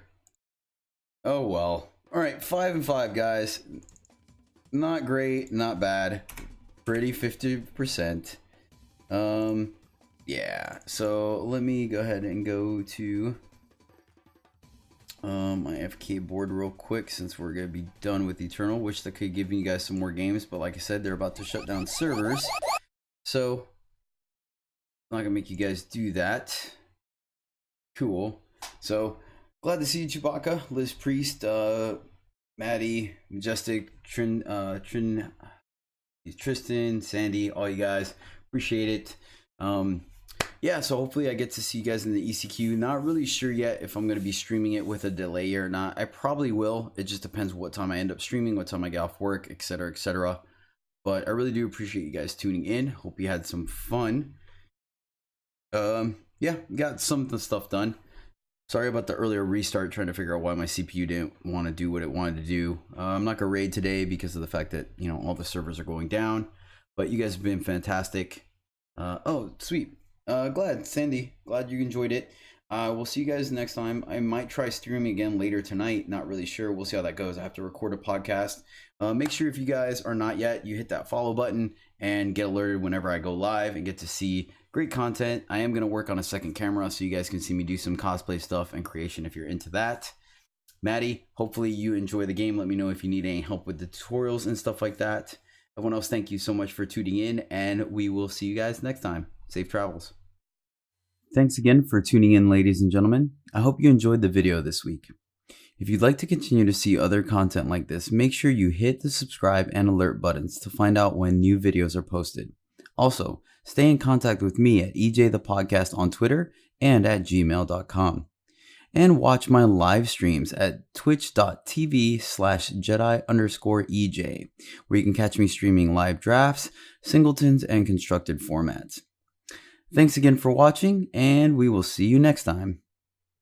Oh well. Alright, 5 and 5, guys. Not great, not bad. pretty 50%. Yeah, so let me go ahead and go to my FK board real quick, since we're gonna be done with Eternal. Wish that could give you guys some more games, but like I said, they're about to shut down servers, so I'm not gonna make you guys do that. Cool. So glad to see you, Chewbacca, Liz Priest, Maddie, Majestic, Tristan, Sandy, all you guys. Appreciate it. Yeah, so hopefully I get to see you guys in the ECQ. Not really sure yet if I'm going to be streaming it with a delay or not. I probably will. It just depends what time I end up streaming, what time I get off work, etc., etc. But I really do appreciate you guys tuning in. Hope you had some fun. Yeah, got some of the stuff done. Sorry about the earlier restart, trying to figure out why my CPU didn't want to do what it wanted to do. I'm not going to raid today because of the fact that, you know, all the servers are going down. But you guys have been fantastic. Oh, sweet. Glad, Sandy. Glad you enjoyed it. We'll see you guys next time. I might try streaming again later tonight. Not really sure. We'll see how that goes. I have to record a podcast. Make sure if you guys are not yet, you hit that follow button and get alerted whenever I go live and get to see great content. I am going to work on a second camera so you guys can see me do some cosplay stuff and creation if you're into that. Maddie, hopefully you enjoy the game. Let me know if you need any help with the tutorials and stuff like that. Everyone else, thank you so much for tuning in, and we will see you guys next time. Safe travels. Thanks again for tuning in, ladies and gentlemen. I hope you enjoyed the video this week. If you'd like to continue to see other content like this, make sure you hit the subscribe and alert buttons to find out when new videos are posted. Also, stay in contact with me at EJthePodcast on Twitter and at gmail.com. And watch my live streams at twitch.tv/Jedi_EJ, where you can catch me streaming live drafts, singletons, and constructed formats. Thanks again for watching, and we will see you next time.